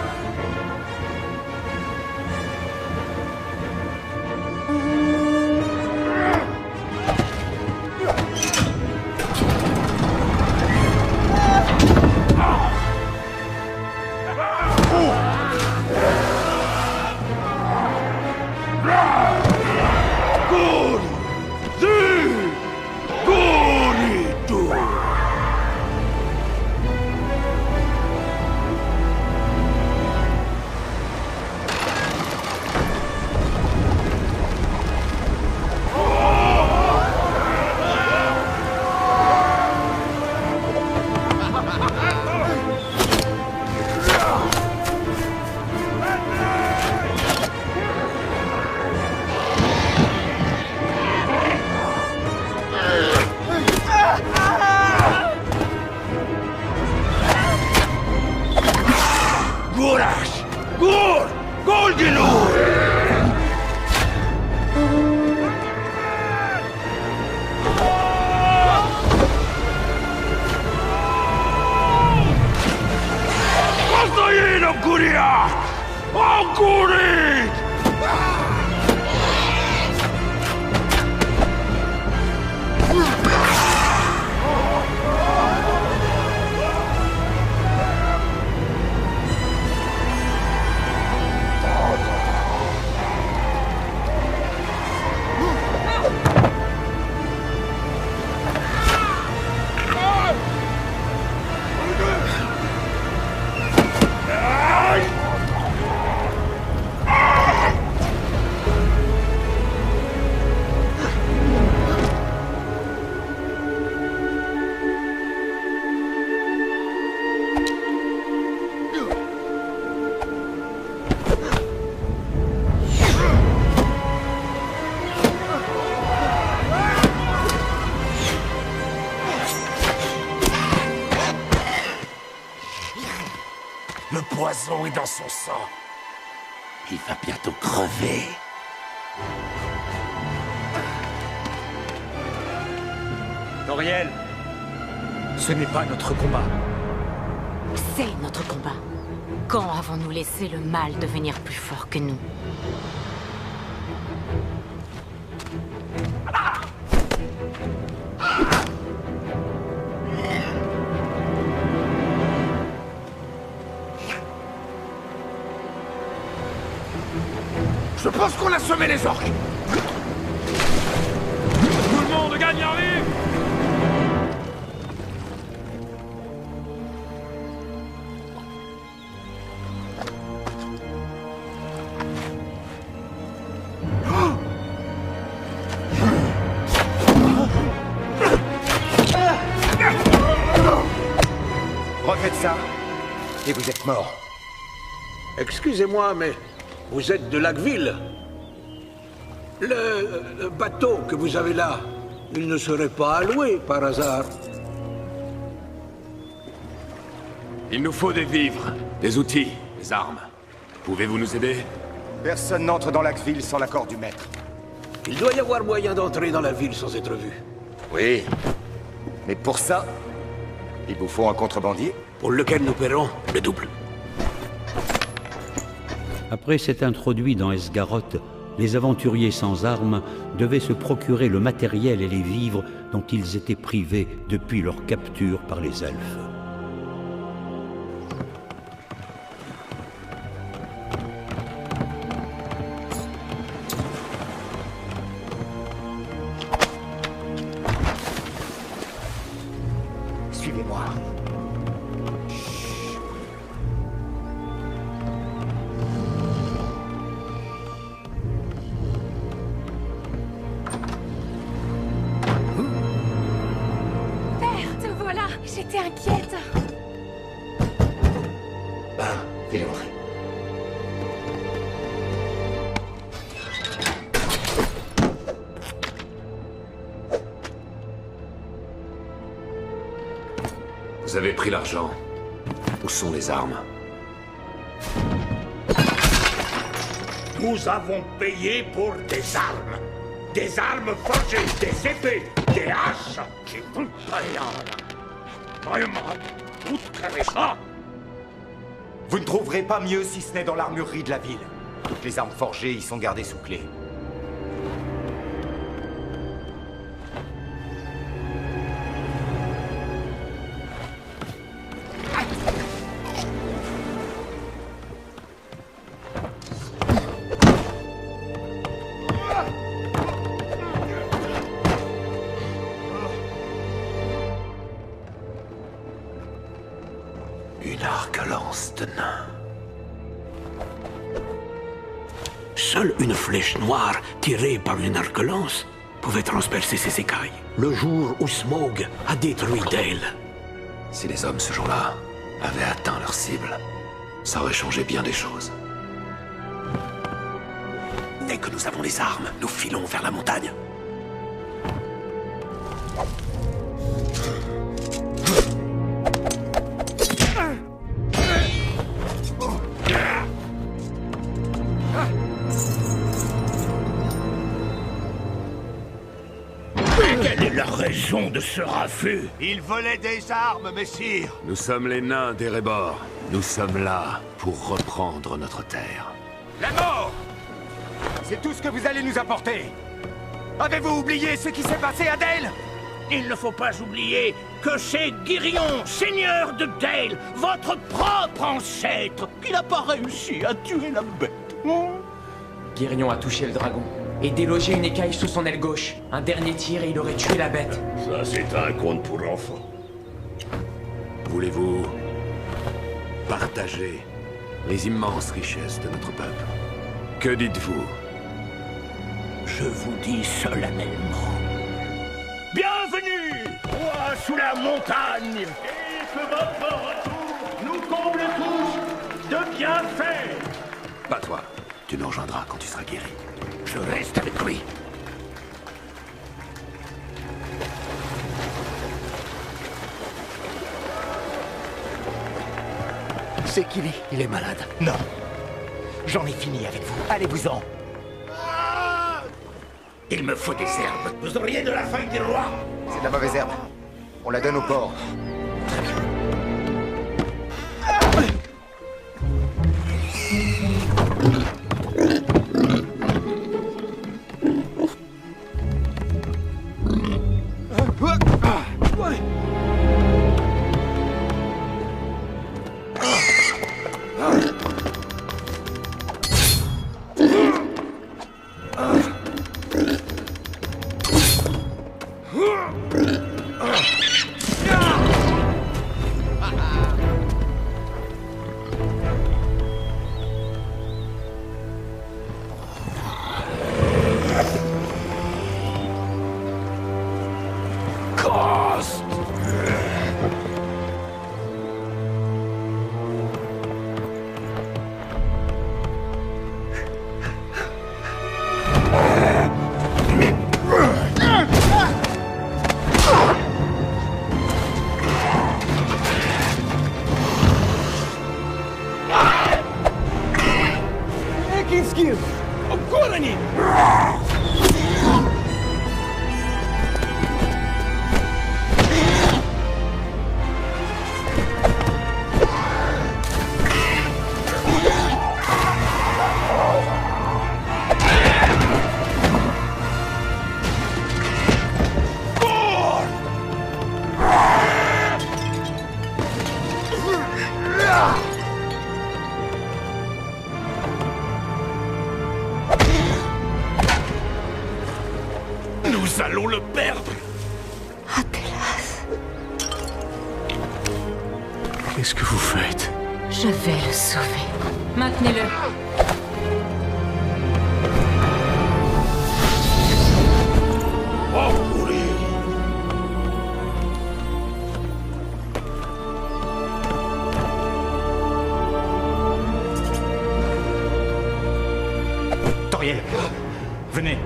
poisson est dans son sang. Il va bientôt crever. Toriel, ce n'est pas notre combat. C'est notre combat. Quand avons-nous laissé le mal devenir plus fort que nous? Je pense qu'on a semé les orques. Tout le monde gagne en vie. Refaites ça, et vous êtes mort. Excusez-moi, mais vous êtes de Laqueville. Le bateau que vous avez là, il ne serait pas à louer par hasard. Il nous faut des vivres, des outils, des armes. Pouvez-vous nous aider? Personne n'entre dans Laqueville sans l'accord du maître. Il doit y avoir moyen d'entrer dans la ville sans être vu. Oui. Mais pour ça, il vous faut un contrebandier. Pour lequel nous paierons le double. Après s'être introduits dans Esgaroth, les aventuriers sans armes devaient se procurer le matériel et les vivres dont ils étaient privés depuis leur capture par les elfes. Suivez-moi. Père, te voilà. J'étais inquiète. Fais-le entrer. Vous avez pris l'argent. Où sont les armes? Nous avons payé pour des armes. Des armes forgées, des épées, des haches. Vous ne trouverez pas mieux si ce n'est dans l'armurerie de la ville. Toutes les armes forgées y sont gardées sous clé. Une arc-lance de nain. Seule une flèche noire tirée par une arc-lance pouvait transpercer ses écailles. Le jour où Smaug a détruit Dale. Si les hommes ce jour-là avaient atteint leur cible, ça aurait changé bien des choses. Dès que nous avons les armes, nous filons vers la montagne. Quelle est la raison de ce raffut? Il volait des armes, messire. Nous sommes les nains d'Erebor. Nous sommes là pour reprendre notre terre. La mort! C'est tout ce que vous allez nous apporter. Avez-vous oublié ce qui s'est passé à Dale? Il ne faut pas oublier que c'est Girion, seigneur de Dale, votre propre ancêtre, qui n'a pas réussi à tuer la bête. Girion a touché le dragon et délogé une écaille sous son aile gauche. Un dernier tir et il aurait tué la bête. Ça, c'est un conte pour enfants. Voulez-vous partager les immenses richesses de notre peuple? Que dites-vous? Je vous dis solennellement. Bienvenue, roi sous la montagne, et que votre retour nous comble tous de bienfaits. Pas toi. Tu nous rejoindras quand tu seras guéri. Je reste avec lui. C'est Kili, il est malade. Non. J'en ai fini avec vous. Allez-vous-en. Il me faut des herbes. Vous auriez de la feuille des rois? C'est de la mauvaise herbe. On la donne au porc. Très bien. Nous allons le perdre. Athélas. Qu'est-ce que vous faites? Je vais le sauver. Maintenez-le. Oh, pourri. Toriel, venez.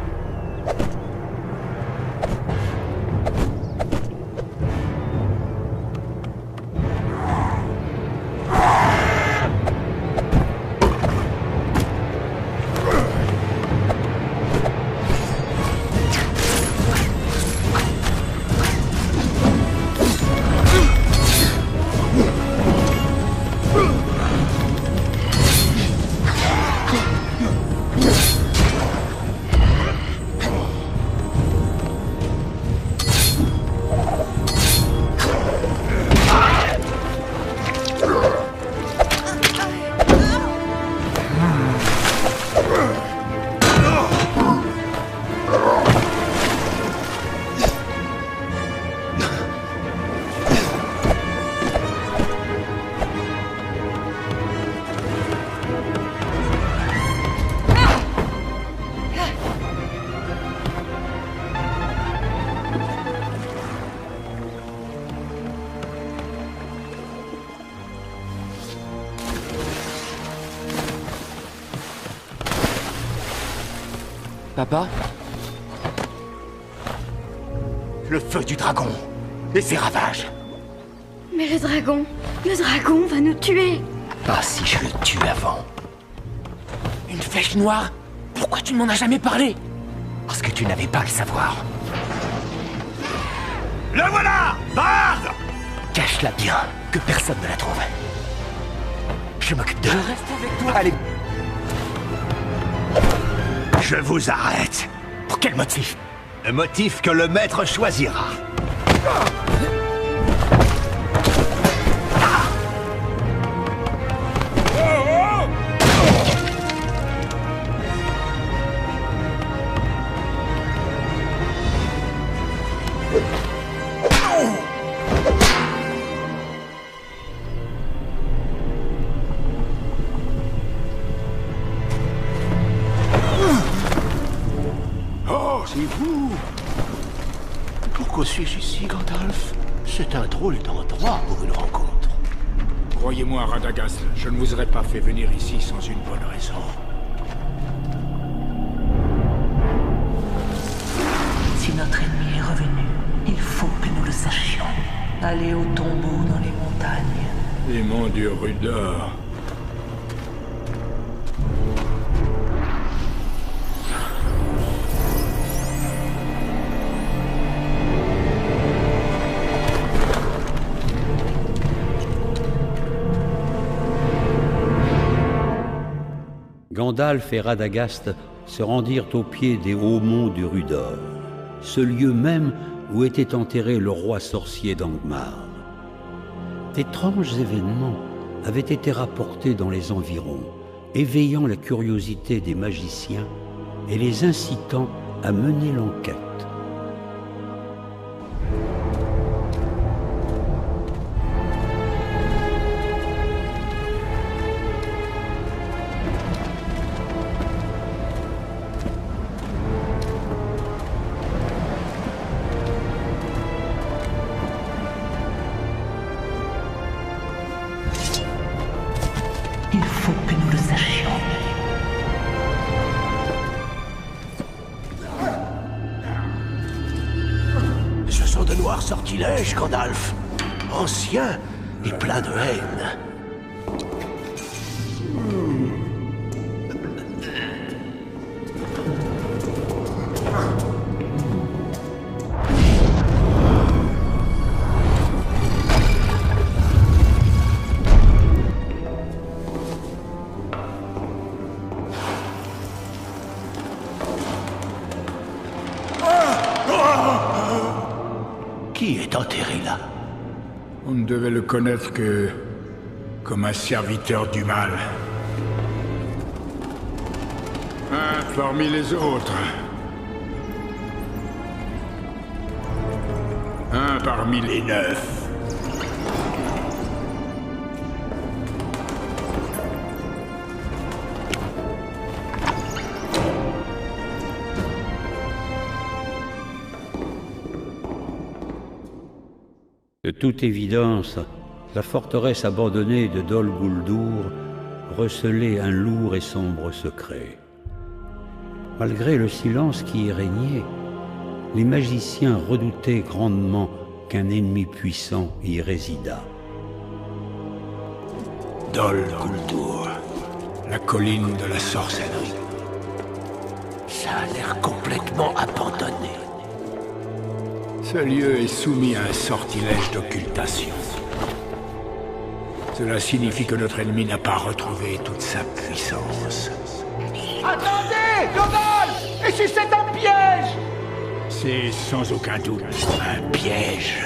Papa? Le feu du dragon et ses ravages. Mais le dragon va nous tuer. Pas si je le tue avant. Une flèche noire? Pourquoi tu ne m'en as jamais parlé? Parce que tu n'avais pas à le savoir. Le voilà! Bard! Cache-la bien, que personne ne la trouve. Je m'occupe de... Je reste avec toi. Allez. Je vous arrête. Pour quel motif? Le motif que le maître choisira. C'est vous? Pourquoi suis-je ici, Gandalf? C'est un drôle d'endroit pour une rencontre. Croyez-moi, Radagast, je ne vous aurais pas fait venir ici sans une bonne raison. Si notre ennemi est revenu, il faut que nous le sachions. Aller au tombeau dans les montagnes. Les monts du Rudor. Gandalf et Radagast se rendirent au pied des hauts monts du Rudor, ce lieu même où était enterré le roi sorcier d'Angmar. D'étranges événements avaient été rapportés dans les environs, éveillant la curiosité des magiciens et les incitant à mener l'enquête. Il faut que nous le sachions. Ce sont de noirs sortilèges, Gandalf. Anciens et pleins de haine. Qui est enterré là? On ne devait le connaître que comme un serviteur du mal. Un parmi les autres. Un parmi les 9. De toute évidence, la forteresse abandonnée de Dol Guldur recelait un lourd et sombre secret. Malgré le silence qui y régnait, les magiciens redoutaient grandement qu'un ennemi puissant y résidât. Dol Guldur, la colline de la sorcellerie. Ça a l'air complètement abandonné. Ce lieu est soumis à un sortilège d'occultation. Cela signifie que notre ennemi n'a pas retrouvé toute sa puissance. Attendez, Gandalf! Et si c'est un piège? C'est sans aucun doute un piège.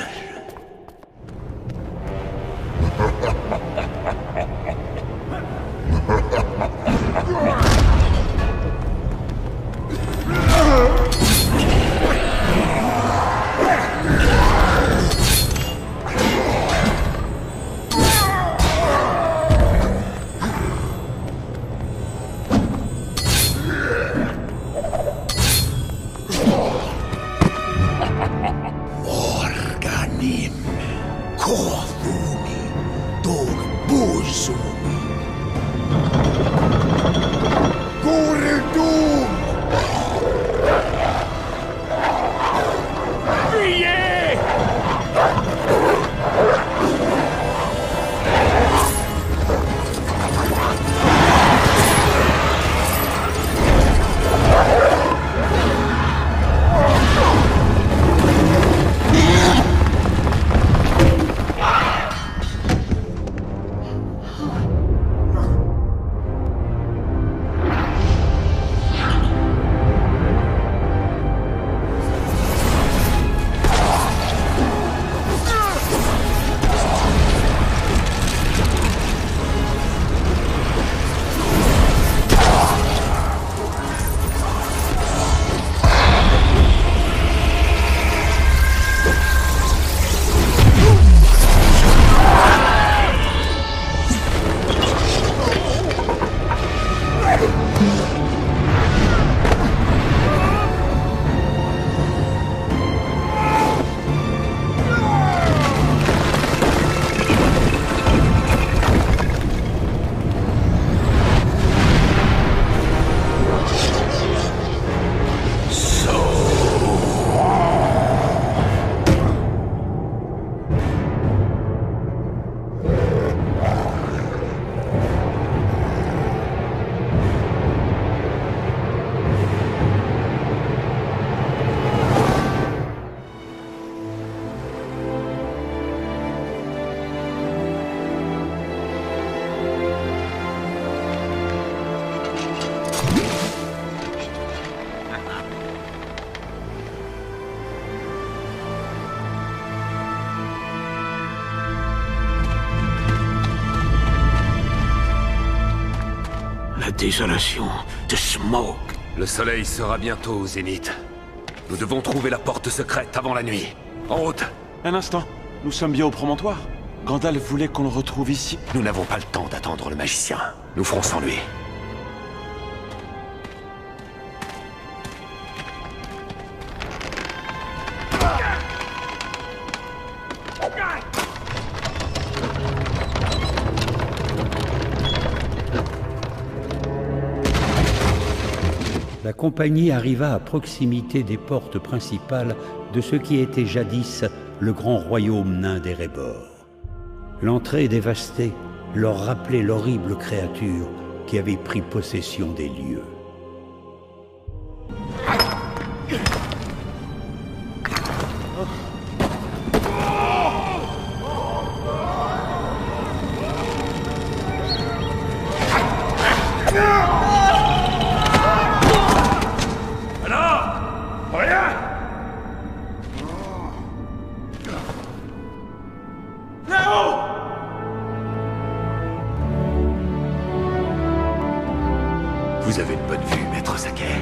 Organim, corvuni, do désolation, the smoke. Le soleil sera bientôt au zénith. Nous devons trouver la porte secrète avant la nuit. En route. Un instant, nous sommes bien au promontoire. Gandalf voulait qu'on le retrouve ici. Nous n'avons pas le temps d'attendre le magicien. Nous ferons sans lui. La compagnie arriva à proximité des portes principales de ce qui était jadis le grand royaume nain d'Erebor. L'entrée dévastée leur rappelait l'horrible créature qui avait pris possession des lieux. Vous avez une bonne vue, maître Saquet.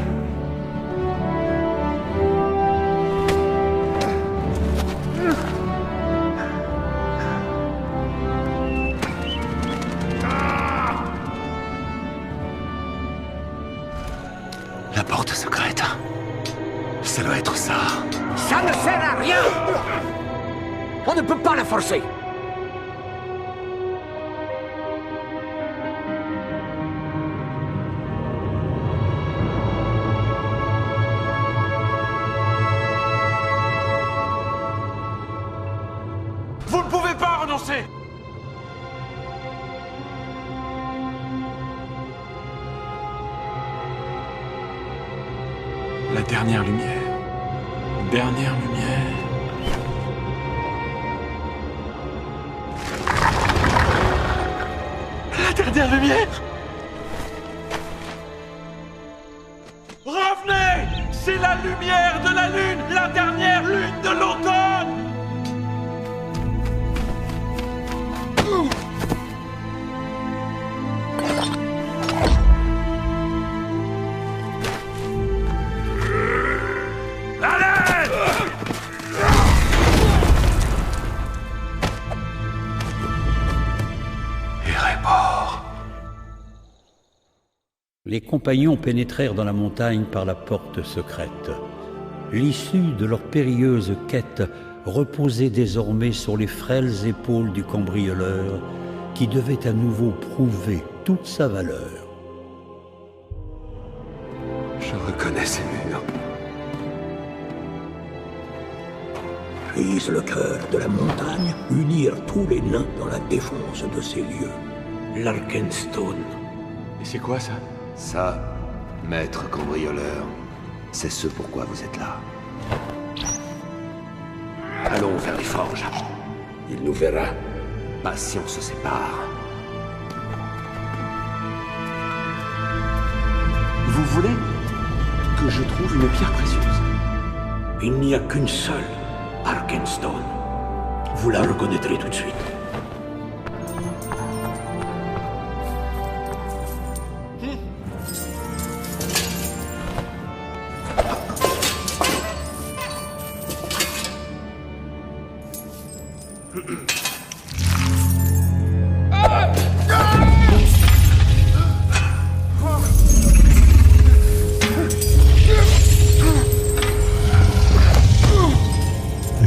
La porte secrète. Ça doit être ça. Ça ne sert à rien! On ne peut pas la forcer! Vous ne pouvez pas renoncer! La dernière lumière. Dernière lumière. La dernière lumière! Revenez! C'est la lumière de la lune! La dernière lune de l'automne! Les compagnons pénétrèrent dans la montagne par la porte secrète. L'issue de leur périlleuse quête reposait désormais sur les frêles épaules du cambrioleur qui devait à nouveau prouver toute sa valeur. Je reconnais ces murs. Puise le cœur de la montagne, unir tous les nains dans la défense de ces lieux. L'Arkenstone. Et c'est quoi ça? Ça, maître cambrioleur, c'est ce pourquoi vous êtes là. Allons vers les forges. Il nous verra. Pas si on se sépare. Vous voulez que je trouve une pierre précieuse? Il n'y a qu'une seule Arkenstone. Vous la reconnaîtrez tout de suite.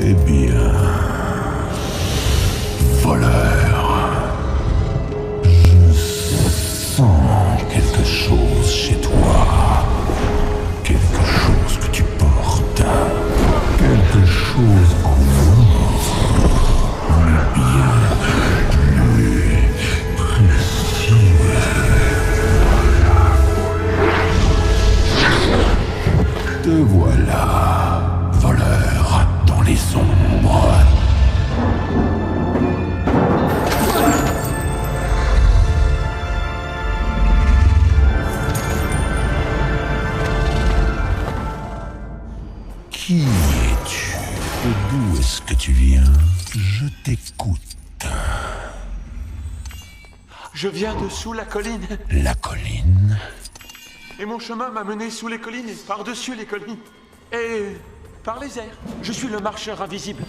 Eh bien... voleur... je sens quelque chose chez toi. Quelque chose que tu portes. Quelque chose en or. Bien plus précieux. Te voilà, voleur dans les ombres. Qui es-tu? Et d'où est-ce que tu viens? Je t'écoute. Je viens de sous la colline. La colline? Et mon chemin m'a mené sous les collines et par-dessus les collines. Et par les airs. Je suis le marcheur invisible.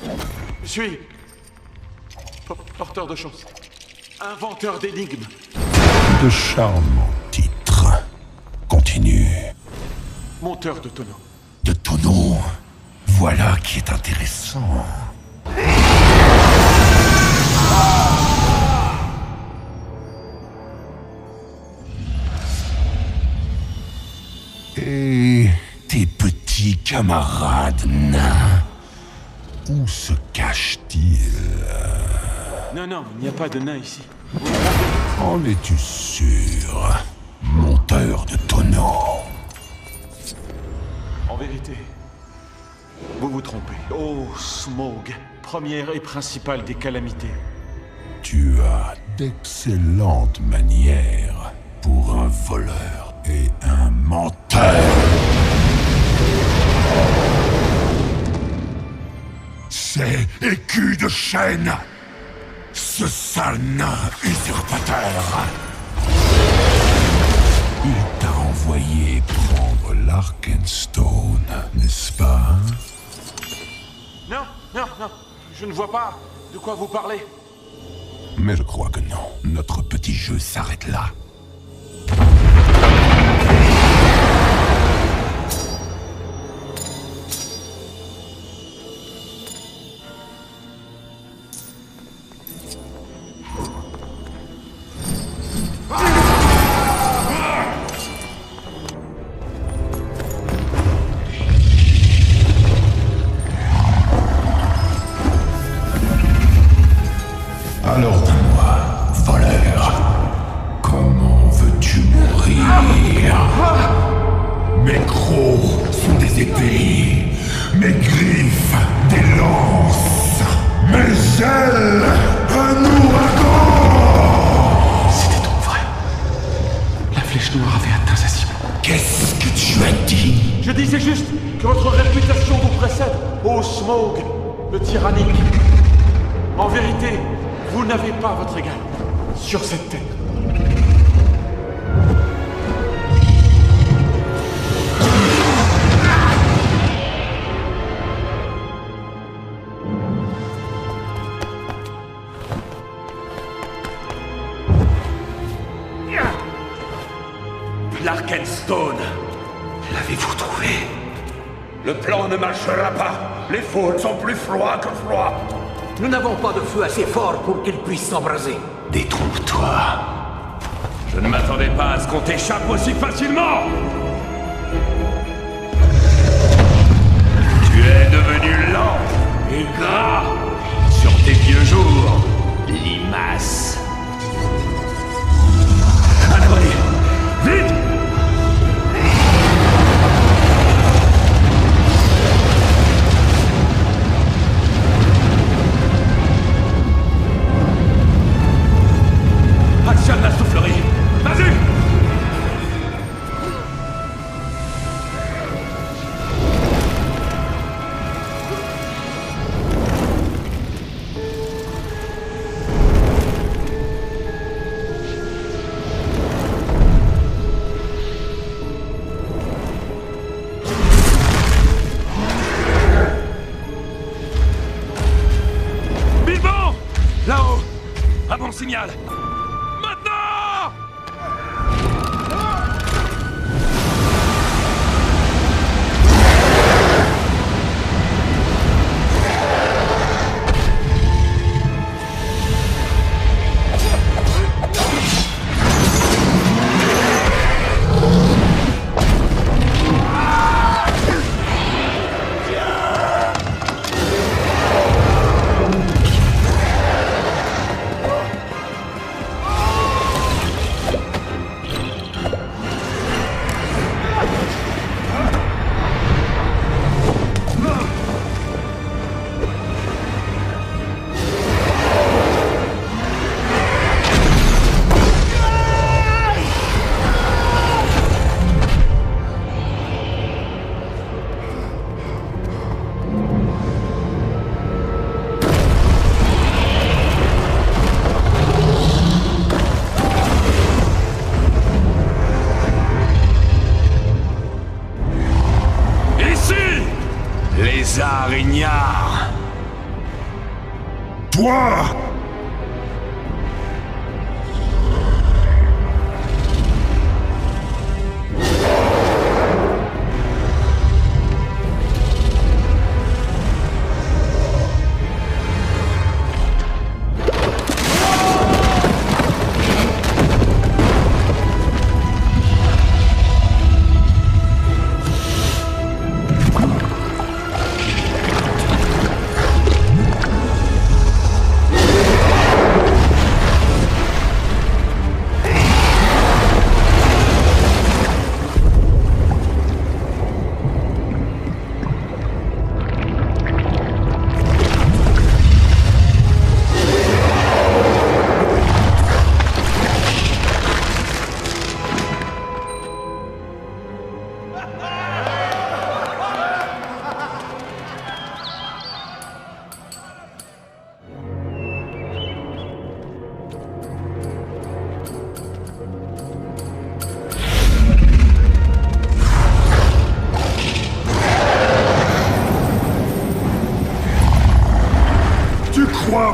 Je suis porteur de chance. Inventeur d'énigmes. De charmants titres. Continue. Monteur de tonneaux. De tonneaux? Voilà qui est intéressant. Et tes petits camarades nains, où se cachent-ils? Non, il n'y a pas de nain ici. En es-tu sûr, monteur de tonneaux? En vérité, vous vous trompez. Oh, Smaug, première et principale des calamités. Tu as d'excellentes manières pour un voleur et un menteur. C'est Écu de Chêne, ce sale nain usurpateur. Il t'a envoyé prendre l'Arkenstone, n'est-ce pas? Non, je ne vois pas de quoi vous parlez. Mais je crois que non. Notre petit jeu s'arrête là. Alors dis-moi, voleur, comment veux-tu mourir? Mes crocs sont des épées, mes griffes des lances, mes ailes un ouragan! C'était donc vrai. La flèche noire avait atteint sa cible. Qu'est-ce que tu as dit? Je disais juste que votre réputation vous précède, ô Smaug, le tyrannique. En vérité, vous n'avez pas votre égal sur cette terre. L'Arkenstone. L'avez-vous trouvé? Le plan ne marchera pas. Les faunes sont plus froids que froids. Nous n'avons pas de feu assez fort pour qu'il puisse s'embraser. Détrompe-toi. Je ne m'attendais pas à ce qu'on t'échappe aussi facilement. Tu es devenu lent et gras. Sur tes vieux jours, limace. À l'abri. Vite! Actionne la soufflerie. Vas-y! Bilbo! Là-haut! Un bon signal! César Ignare. Toi!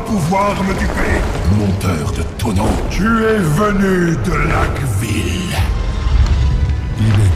Pouvoir me duper, monteur de tonneaux. Tu es venu de Lackville. Il est